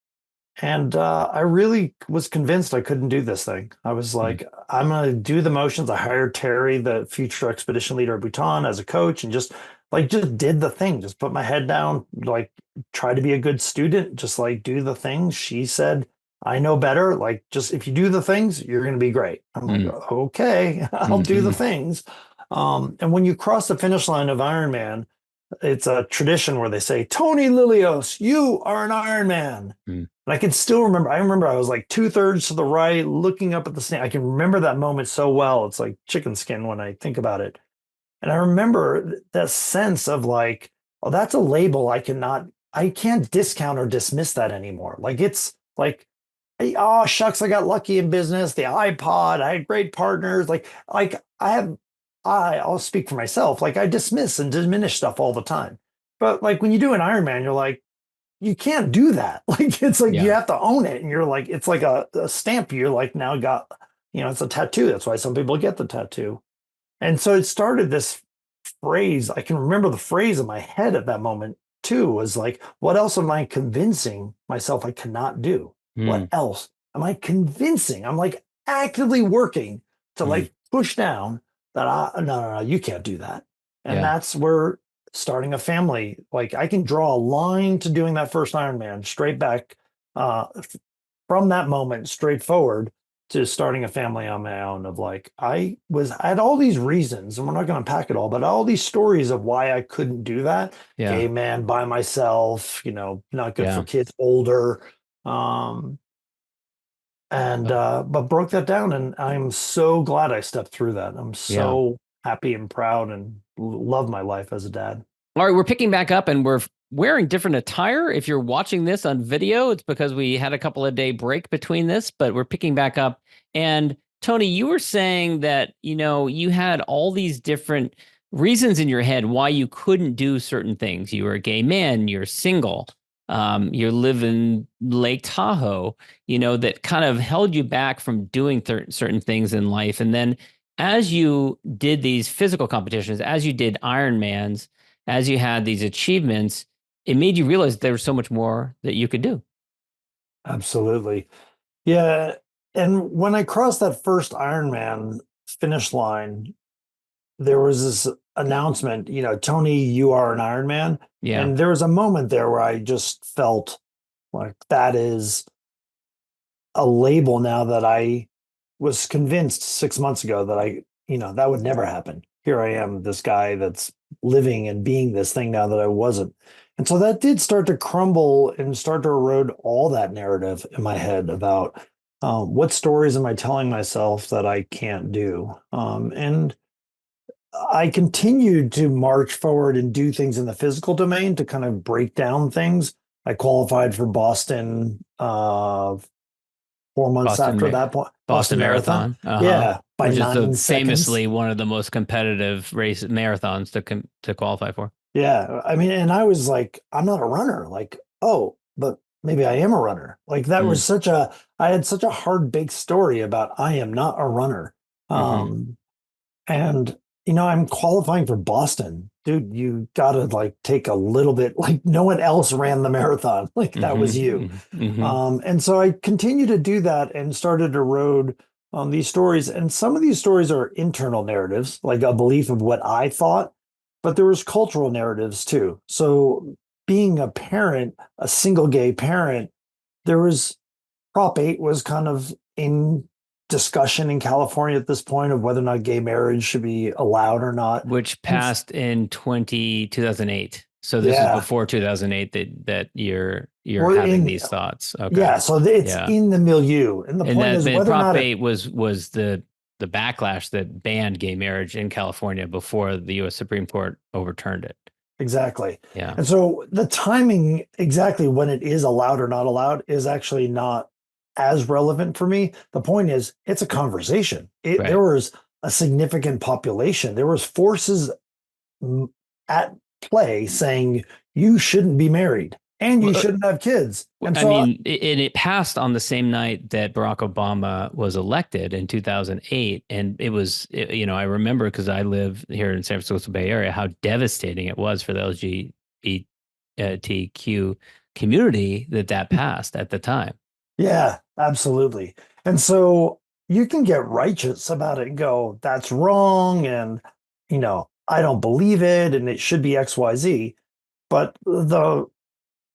and I really was convinced I couldn't do this thing. I was Mm. like, I'm going to do the motions. I hired Terry, the future expedition leader of Bhutan, as a coach, and just did the thing. Just put my head down, like try to be a good student, just like do the things. She said, I know better. Like, just if you do the things, you're going to be great. I'm like, Mm. okay, I'll do the Hmm. things. And when you cross the finish line of Ironman, it's a tradition where they say, Tony Lillios, you are an Iron Man. Mm. And I can still remember, I was like 2/3 to the right, looking up at the snake. I can remember that moment so well. It's like chicken skin when I think about it. And I remember that sense of like, oh, that's a label I can't discount or dismiss that anymore. Like, it's like, hey, oh, shucks, I got lucky in business, the iPod, I had great partners. Like I'll speak for myself. Like, I dismiss and diminish stuff all the time. But like when you do an Ironman, you're like, you can't do that. Like, it's like you Yeah. have to own it. And you're like, it's like a stamp. You're like, now got, it's a tattoo. That's why some people get the tattoo. And so it started this phrase. I can remember the phrase in my head at that moment too, was like, what else am I convincing myself I cannot do? What Mm. else am I convincing? I'm like actively working to Mm. like push down that no, you can't do that. And Yeah. that's where starting a family, like I can draw a line to doing that first Ironman straight back from that moment straight forward to starting a family on my own. Of like, I had all these reasons, and we're not going to unpack it all, but all these stories of why I couldn't do that. Yeah. Gay man by myself, not good for Yeah. kids, older. Um, and but broke that down, and I'm so glad I stepped through that. I'm Yeah. so happy and proud and love my life as a dad. All right, we're picking back up and we're wearing different attire. If you're watching this on video, it's because we had a couple of day break between this, but we're picking back up. And Tony, you were saying that, you had all these different reasons in your head why you couldn't do certain things. You were a gay man, you're single, you live in Lake Tahoe, that kind of held you back from doing certain things in life. And then as you did these physical competitions, as you did Ironmans, as you had these achievements, it made you realize there was so much more that you could do. Absolutely. Yeah. And when I crossed that first Ironman finish line, there was this announcement, Tony, you are an Ironman. Yeah. And there was a moment there where I just felt like that is a label now that I was convinced 6 months ago that that would never happen. Here I am, this guy that's living and being this thing now that I wasn't. And so that did start to crumble and start to erode all that narrative in my head about what stories am I telling myself that I can't do? And I continued to march forward and do things in the physical domain to kind of break down things. I qualified for Boston 4 months Boston, after that point. Boston Marathon. Marathon. Uh-huh. Yeah, by Which is 9 seconds. famously one of the most competitive race marathons to qualify for. Yeah. I mean, and I was like, I'm not a runner. Like, oh, but maybe I am a runner. Like that was I had such a hard baked story about I am not a runner. Mm-hmm. And I'm qualifying for Boston. Dude, you gotta like take a little bit, like no one else ran the marathon. Like that was you. Mm-hmm. Mm-hmm. And so I continued to do that and started to erode these stories. And some of these stories are internal narratives, like a belief of what I thought, but there was cultural narratives too. So being a parent, a single gay parent, there was Prop 8 was kind of in discussion in California at this point of whether or not gay marriage should be allowed or not. Which passed in 2008. So this is Yeah. before 2008 that you're We're having in- these thoughts. Okay. Yeah, so it's Yeah. in the milieu. And the And point that is and whether or Prop not 8 was the backlash that banned gay marriage in California before the US Supreme Court overturned it. exactly. Yeah. And so the timing exactly when it is allowed or not allowed is actually not as relevant for me. The point is it's a conversation. Right. There was a significant population. There was forces at play saying you shouldn't be married and you shouldn't have kids. And I mean, it passed on the same night that Barack Obama was elected in 2008. And it was, I remember because I live here in San Francisco Bay Area, how devastating it was for the LGBTQ community that passed at the time. Yeah, absolutely. And so you can get righteous about it and go, that's wrong. And, I don't believe it and it should be XYZ. But the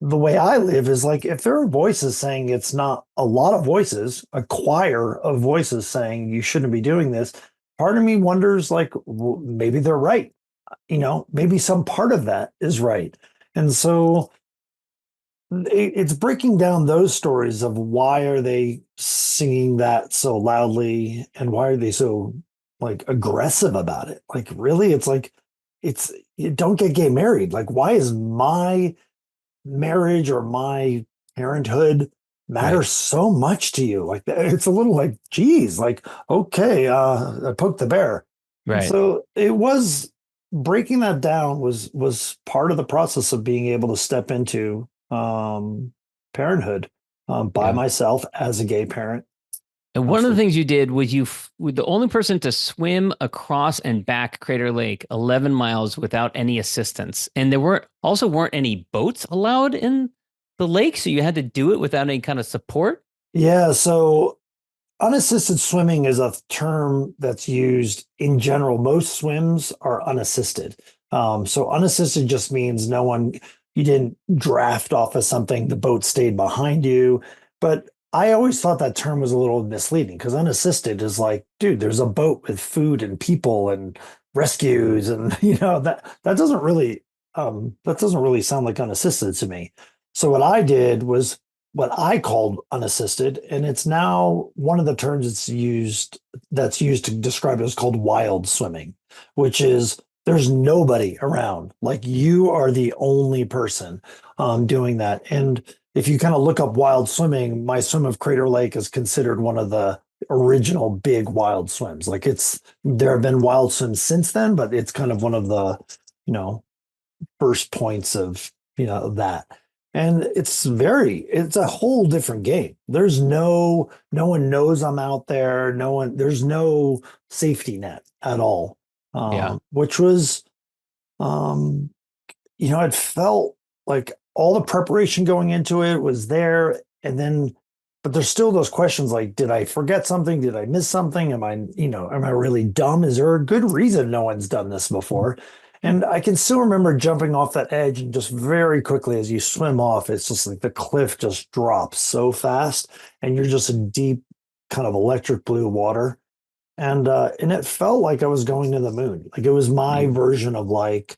way I live is like, if there are voices saying it's not a lot of voices, a choir of voices saying you shouldn't be doing this, part of me wonders like, well, maybe they're right. Maybe some part of that is right. And so it's breaking down those stories of why are they singing that so loudly and why are they so like aggressive about it? Like really, it's like you don't get gay married. Like why is my marriage or my parenthood matter so much to you? Like it's a little like, geez, like okay, I poked the bear. Right. And so it was breaking that down was part of the process of being able to step into parenthood by myself as a gay parent. And one of the things you did was you were the only person to swim across and back Crater Lake 11 miles without any assistance. And there weren't any boats allowed in the lake. So you had to do it without any kind of support. Yeah. So unassisted swimming is a term that's used in general. Most swims are unassisted. So unassisted just means you didn't draft off of something, the boat stayed behind you. But I always thought that term was a little misleading because unassisted is like, dude, there's a boat with food and people and rescues. And, that doesn't really sound like unassisted to me. So what I did was what I called unassisted, and it's now one of the terms that's used to describe it is called wild swimming, which is there's nobody around. Like you are the only person doing that. And if you kind of look up wild swimming, my swim of Crater Lake is considered one of the original big wild swims. Like there have been wild swims since then, but it's kind of one of the, first points of, that. And it's a whole different game. There's no one knows I'm out there. There's no safety net at all. Which was, it felt like all the preparation going into it was there. And then, but there's still those questions like, did I forget something? Did I miss something? Am I really dumb? Is there a good reason no one's done this before? And I can still remember jumping off that edge and just very quickly as you swim off, it's just like the cliff just drops so fast and you're just in deep kind of electric blue water. And it felt like I was going to the moon. Like it was my version of like,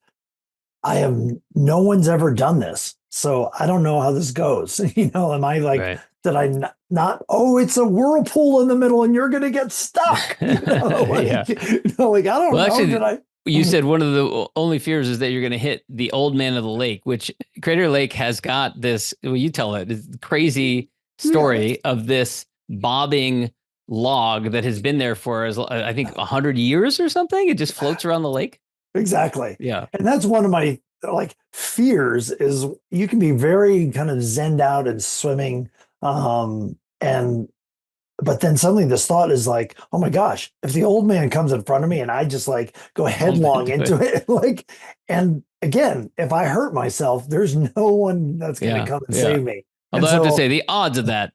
no one's ever done this. So I don't know how this goes. Am I like, did I not, it's a whirlpool in the middle and you're going to get stuck. I don't know. You said one of the only fears is that you're going to hit the old man of the lake, which Crater Lake has got this. Well, you tell it. It's crazy Yeah, story of this bobbing log that has been there for, I think, 100 years or something. It just floats around the lake. exactly. Yeah. And that's one of my like fears is you can be very kind of zenned out and swimming. And but then suddenly this thought is like, oh my gosh, if the old man comes in front of me and I just like go Bump headlong into into it, like, and again, if I hurt myself, there's no one that's going to Yeah. come and Yeah. save me. And Although I have to so, say the odds of that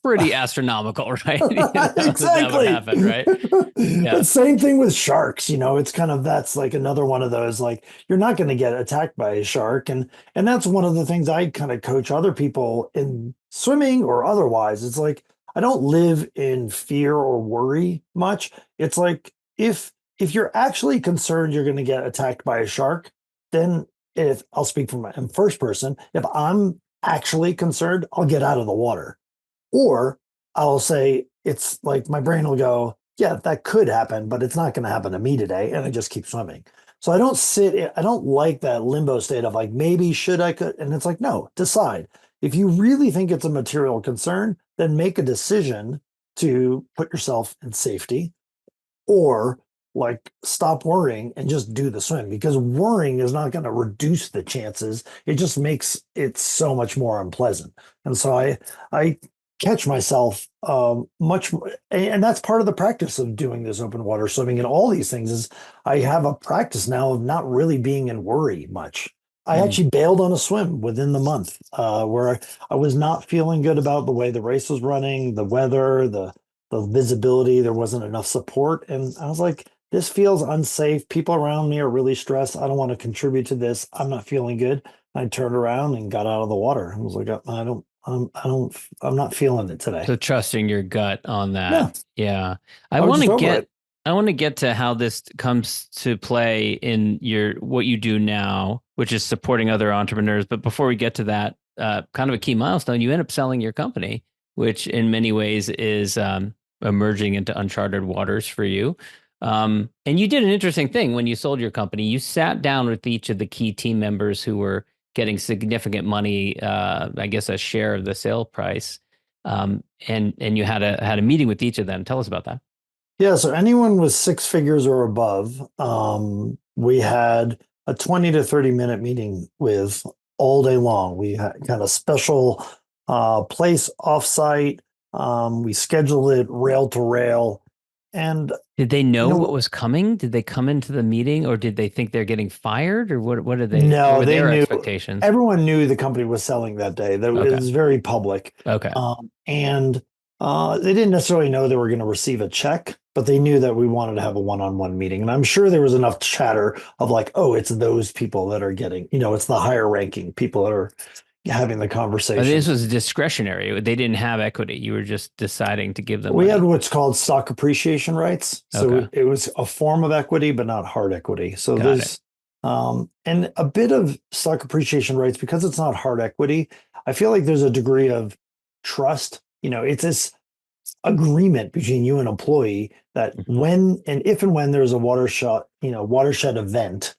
pretty astronomical, right? That would exactly. happen, right? Yeah. But same thing with sharks, it's kind of that's like another one of those like you're not going to get attacked by a shark and that's one of the things I kind of coach other people in swimming or otherwise. It's like I don't live in fear or worry much. It's like if you're actually concerned you're going to get attacked by a shark, then if I'll speak from in first person, if I'm actually concerned, I'll get out of the water. Or I'll say, it's like my brain will go, yeah, that could happen, but it's not going to happen to me today. And I just keep swimming. So I don't like that limbo state of like, maybe should I could. And it's like, no, decide. If you really think it's a material concern, then make a decision to put yourself in safety or like stop worrying and just do the swim because worrying is not going to reduce the chances. It just makes it so much more unpleasant. And so I catch myself much more, and that's part of the practice of doing this open water swimming and all these things is I have a practice now of not really being in worry much. I Mm. actually bailed on a swim within the month where I was not feeling good about the way the race was running, the weather, the visibility, there wasn't enough support. And I was like, this feels unsafe. People around me are really stressed. I don't want to contribute to this. I'm not feeling good. I turned around and got out of the water. I was like, I'm not feeling it today. So trusting your gut on that. Yeah, Yeah. I was just over it. I want to get to how this comes to play in what you do now, which is supporting other entrepreneurs. But before we get to that, kind of a key milestone, you end up selling your company, which in many ways is emerging into uncharted waters for you. And you did an interesting thing when you sold your company. You sat down with each of the key team members who were getting significant money, I guess a share of the sale price, and you had a meeting with each of them. Tell us about that. Yeah, so anyone with six figures or above, we had a 20 to 30-minute meeting with all day long. We had kind of special place offsite. We scheduled it rail to rail. And Did they know what was coming? Did they come into the meeting, or did they think they're getting fired, or what did they? What no, were they their knew. expectations? Everyone knew the company was selling that day. That it Okay. was very public. Okay. And they didn't necessarily know they were going to receive a check, but they knew that we wanted to have a one-on-one meeting. And I'm sure there was enough chatter of like, oh, it's those people that are getting, it's the higher ranking people that are having the conversation. This was discretionary. They didn't have equity. You were just deciding to give them We money. had what's called stock appreciation rights. So Okay. it was a form of equity, but not hard equity. So Got there's and a bit of stock appreciation rights because it's not hard equity. I feel like there's a degree of trust. It's this agreement between you and employee that when and if and when there's a watershed event,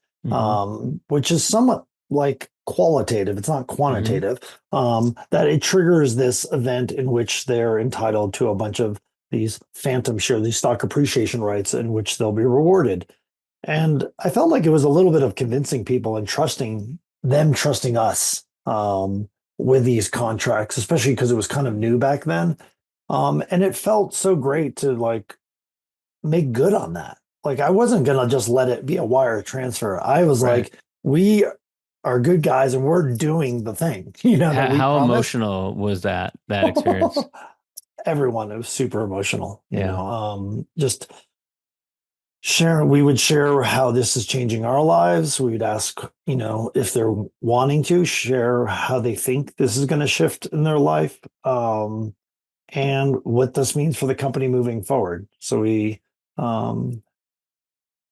which is somewhat like qualitative, it's not quantitative, that it triggers this event in which they're entitled to a bunch of these phantom share, these stock appreciation rights in which they'll be rewarded. And I felt like it was a little bit of convincing people and trusting us with these contracts, especially because it was kind of new back then. And it felt so great to like make good on that. Like I wasn't gonna just let it be a wire transfer. I was like, we are good guys and we're doing the thing. How emotional was that experience? Everyone, it was super emotional. Yeah. Just we would share how this is changing our lives. We would ask, if they're wanting to share how they think this is going to shift in their life. And what this means for the company moving forward. So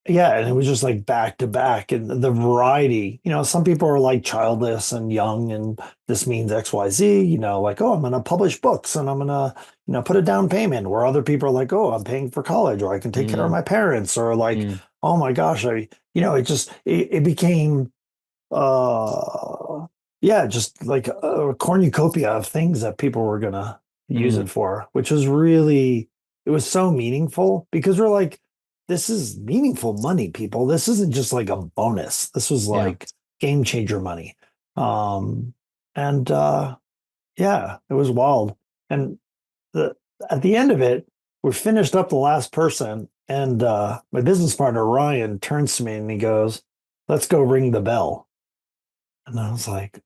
and it was just like back to back and the variety, some people are like childless and young and this means XYZ, like, oh, I'm going to publish books and I'm going to, put a down payment where other people are like, oh, I'm paying for college or I can take care of my parents or like, oh my gosh, it became, uh, yeah, just like a cornucopia of things that people were gonna use Mm, it for, which was really, it was so meaningful because we're like, this is meaningful money, people. This isn't just like a bonus. This was yeah. like game changer money. Um, and yeah, it was wild. And the at the end of it, we finished up the last person, and my business partner Ryan turns to me and he goes, "Let's go ring the bell." And I was like,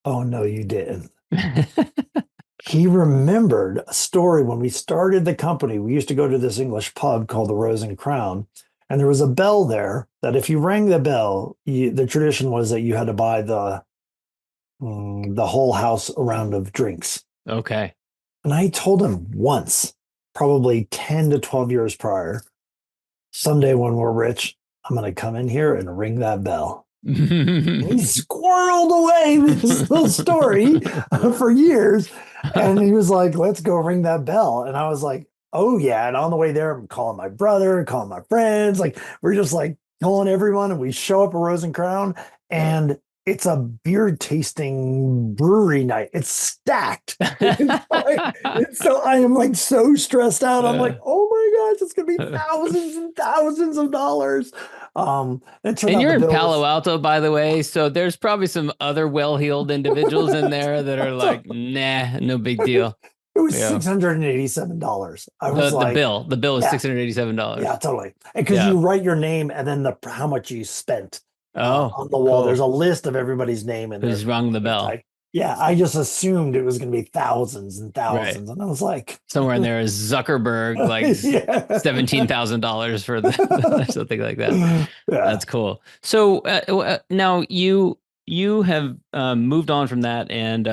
"Oh no, you didn't." He remembered a story when we started the company. We used to go to this English pub called the Rose and Crown, and there was a bell there that if you rang the bell, the tradition was that you had to buy the whole house a round of drinks. Okay. And I told him once, probably 10 to 12 years prior, someday when we're rich, I'm going to come in here and ring that bell. And he squirreled away this little story for years. And he was like, let's go ring that bell. And I was like, oh, yeah. And on the way there, I'm calling my brother, calling my friends. Like, we're just like calling everyone. And we show up at Rose and Crown, and it's a beer tasting brewery night. It's stacked. So I am like so stressed out. I'm like, oh my gosh, it's going to be thousands and thousands of dollars. It turned And out you're the in bill Palo was Alto, by the way, so there's probably some other well-heeled individuals in there that are like, nah, no big deal. it was Yeah. $687. I was The like, bill is yeah, $687. yeah, totally. And because Yeah. you write your name and then the how much you spent Oh, on the wall, there's cool. a list of everybody's name in there. Who's rung the bell? Yeah, I just assumed it was going to be thousands and Right. thousands, and I was like, Somewhere in there is Zuckerberg, like yeah, $17,000 for the something like that. yeah, That's cool. So now you have moved on from that and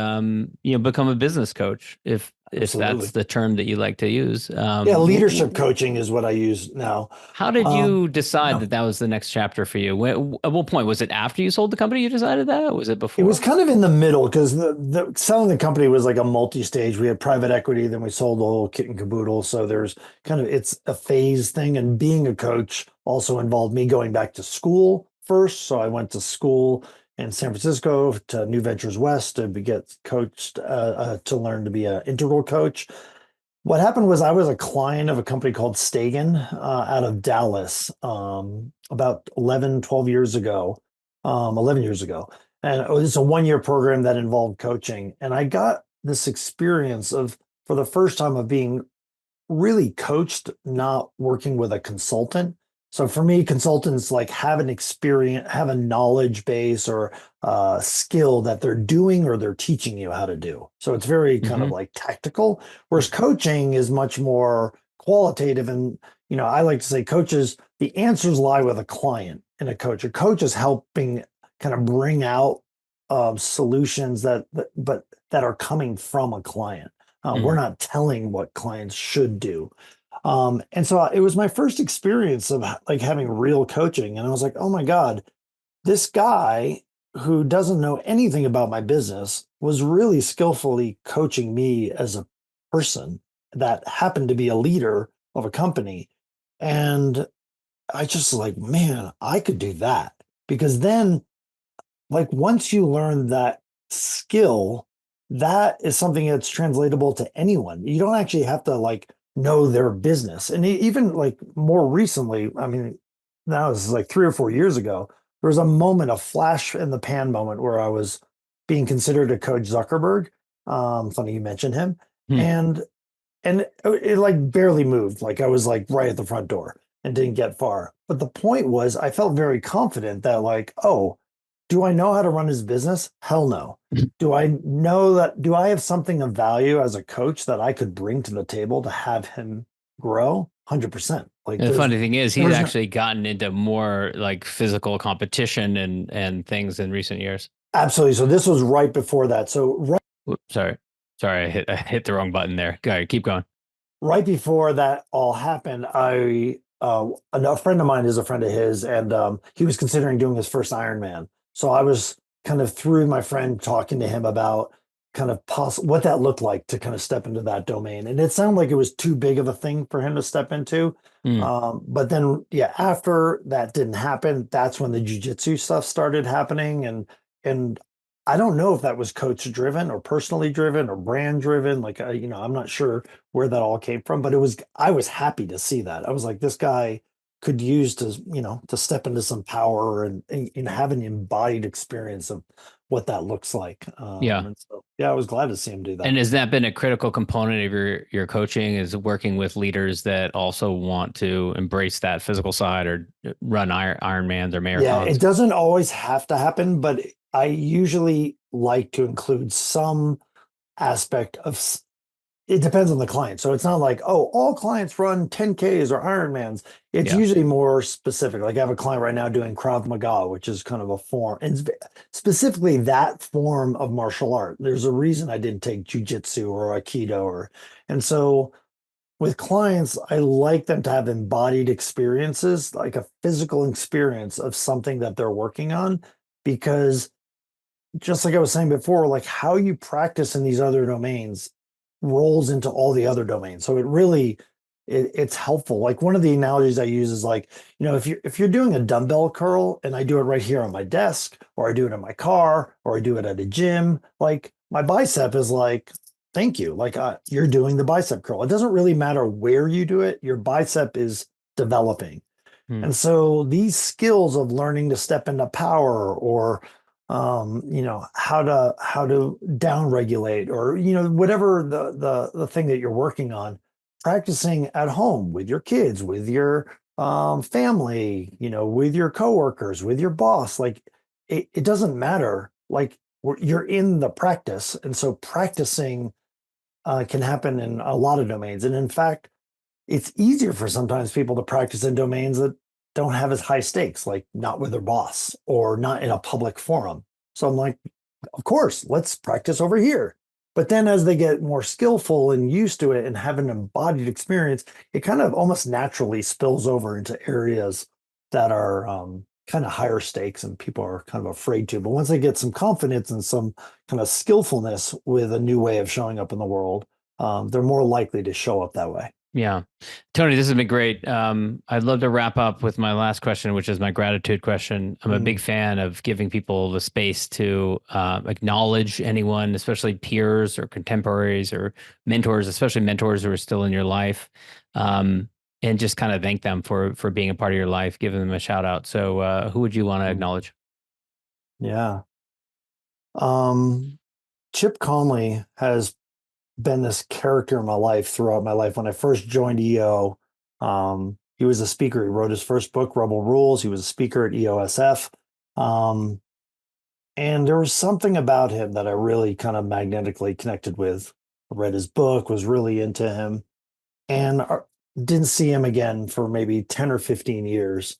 become a business coach, if that's absolutely. the term that you like to use. Yeah, leadership coaching is what I use now. How did you decide Yeah. that that was the next chapter for you? At what point was it after you sold the company you decided that? Or was it It was before? kind of in the middle because the selling the company was like a multi-stage. We had private equity, then we sold the whole kit and caboodle. So there's kind of it's a phase thing. And being a coach also involved me going back to school first. So I went to school in San Francisco to New Ventures West to get coached to learn to be an integral coach. What happened was I was a client of a company called Stagen out of Dallas about 11, 12 years ago, 11 years ago. And it was a 1 year program that involved coaching. And I got this experience of, for the first time, of being really coached, not working with a consultant. So for me, consultants like have an experience, have a knowledge base or skill that they're doing or they're teaching you how to do. So it's very kind of Hmm. like tactical, whereas coaching is much more qualitative. And, I like to say coaches, the answers lie with a client and a coach. A coach is helping kind of bring out solutions but that are coming from a client. We're not telling what clients should do. And so it was my first experience of like having real coaching. And I was like, oh my God, this guy who doesn't know anything about my business was really skillfully coaching me as a person that happened to be a leader of a company. And I just like, man, I could do that. Because then, like, once you learn that skill, that is something that's translatable to anyone. You don't actually have to like know their business. And even like more recently, I mean, now this is like 3 or 4 years ago, there was a moment, a flash in the pan moment where I was being considered to coach Zuckerberg. Funny you mentioned him. Hmm. And it like barely moved. Like I was like right at the front door and didn't get far. But the point was I felt very confident that like, oh, do I know how to run his business? Hell no. Do I have something of value as a coach that I could bring to the table to have him grow? 100%. Like And the funny thing is, he's there's no, actually gotten into more like physical competition and things in recent years. absolutely. So this was right before that. So Oops, sorry, I hit the wrong button there. Go ahead, keep going. right before that all happened, a friend of mine is a friend of his, and he was considering doing his first Ironman. So I was kind of through my friend talking to him about kind of what that looked like to kind of step into that domain. And it sounded like it was too big of a thing for him to step into. Mm. But then, yeah, after that didn't happen, that's when the jujitsu stuff started happening. And I don't know if that was coach driven or personally driven or brand driven. Like, I'm not sure where that all came from, but I was happy to see that. I was like, this guy could use to step into some power and have an embodied experience of what that looks like. Yeah. And so, yeah, I was glad to see him do that. And has that been a critical component of your coaching, is working with leaders that also want to embrace that physical side or run Ironmans or Yeah, marathons? it doesn't always have to happen, but I usually like to include some aspect of it depends on the client. So it's not like, oh, all clients run 10Ks or Ironmans. It's Yeah. usually more specific. Like I have a client right now doing Krav Maga, which is kind of a form, and specifically that form of martial art. There's a reason I didn't take jujitsu or Aikido and so with clients, I like them to have embodied experiences, like a physical experience of something that they're working on, because just like I was saying before, like how you practice in these other domains rolls into all the other domains. So it's helpful. Like one of the analogies I use is like, if you're doing a dumbbell curl and I do it right here on my desk, or I do it in my car, or I do it at a gym, like my bicep is like, thank you. Like you're doing the bicep curl. It doesn't really matter where you do it, your bicep is developing. Mm. And so these skills of learning to step into power or how to down regulate or whatever the thing that you're working on, practicing at home with your kids, with your family, with your coworkers, with your boss, like it doesn't matter. Like you're in the practice, and so practicing can happen in a lot of domains. And in fact, it's easier for sometimes people to practice in domains that don't have as high stakes, like not with their boss or not in a public forum. So I'm like, of course, let's practice over here. But then as they get more skillful and used to it and have an embodied experience, it kind of almost naturally spills over into areas that are kind of higher stakes and people are kind of afraid to. But once they get some confidence and some kind of skillfulness with a new way of showing up in the world, they're more likely to show up that way. Yeah. Tony, this has been great. I'd love to wrap up with my last question, which is my gratitude question. I'm a big fan of giving people the space to acknowledge anyone, especially peers or contemporaries or mentors, especially mentors who are still in your life, and just kind of thank them for being a part of your life, giving them a shout out. So who would you want to acknowledge? Yeah. Chip Conley has been this character in my life throughout my life. When I first joined EO, he was a speaker. He wrote his first book, Rebel Rules. He was a speaker at EOSF. Um, and there was something about him that I really kind of magnetically connected with. I read his book, was really into him, and didn't see him again for maybe 10 or 15 years.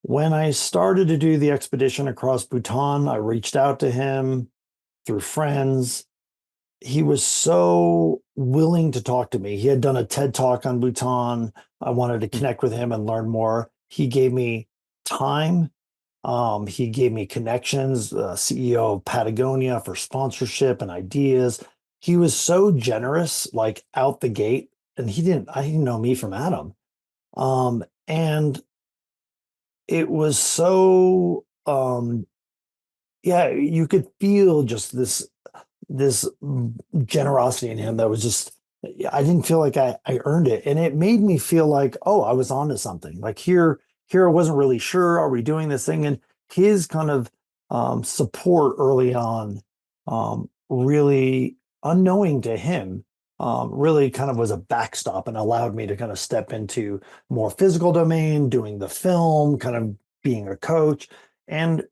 When I started to do the expedition across Bhutan, I reached out to him through friends. He was so willing to talk to me. He had done a TED talk on Bhutan. I wanted to connect with him and learn more. He gave me time. He gave me connections, CEO of Patagonia for sponsorship and ideas. He was so generous, like out the gate, and I didn't know me from Adam. And it was so, yeah, you could feel just this generosity in him that was just, I didn't feel like I earned it. And it made me feel like, oh, I was onto something. Like here I wasn't really sure, are we doing this thing? And his kind of support early on, really unknowing to him, really kind of was a backstop and allowed me to kind of step into more physical domain, doing the film, kind of being a coach. And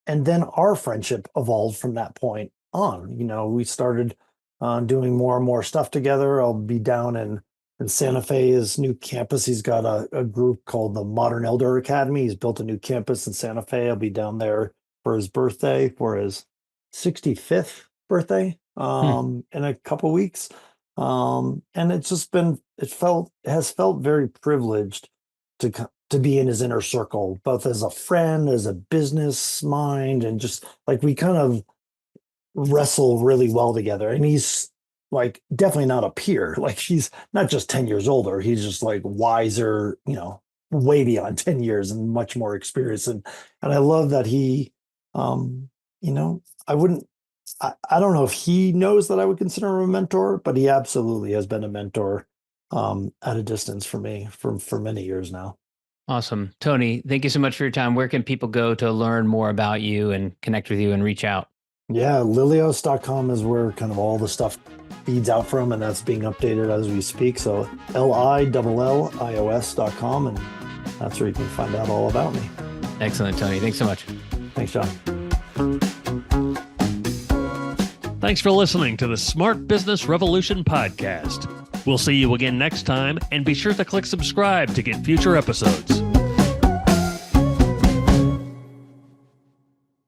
and then our friendship evolved from that point on. We started doing more and more stuff together. I'll be down in Santa Fe, his new campus. He's got a group called the Modern Elder Academy. He's built a new campus in Santa Fe. I'll be down there for his birthday, for his 65th birthday, Hmm. in a couple weeks. And it's just has felt very privileged to be in his inner circle, both as a friend, as a business mind, and just like we kind of wrestle really well together. And he's like definitely not a peer. Like he's not just 10 years older. He's just like wiser, way beyond 10 years and much more experience. And I love that he, I wouldn't, I don't know if he knows that I would consider him a mentor, but he absolutely has been a mentor at a distance for me for many years now. Awesome. Tony, thank you so much for your time. Where can people go to learn more about you and connect with you and reach out? Yeah, Lillios.com is where kind of all the stuff feeds out from, and that's being updated as we speak. So LILLIOS.com, and that's where you can find out all about me. Excellent, Tony. Thanks so much. Thanks, John. Thanks for listening to the Smart Business Revolution podcast. We'll see you again next time, and be sure to click subscribe to get future episodes.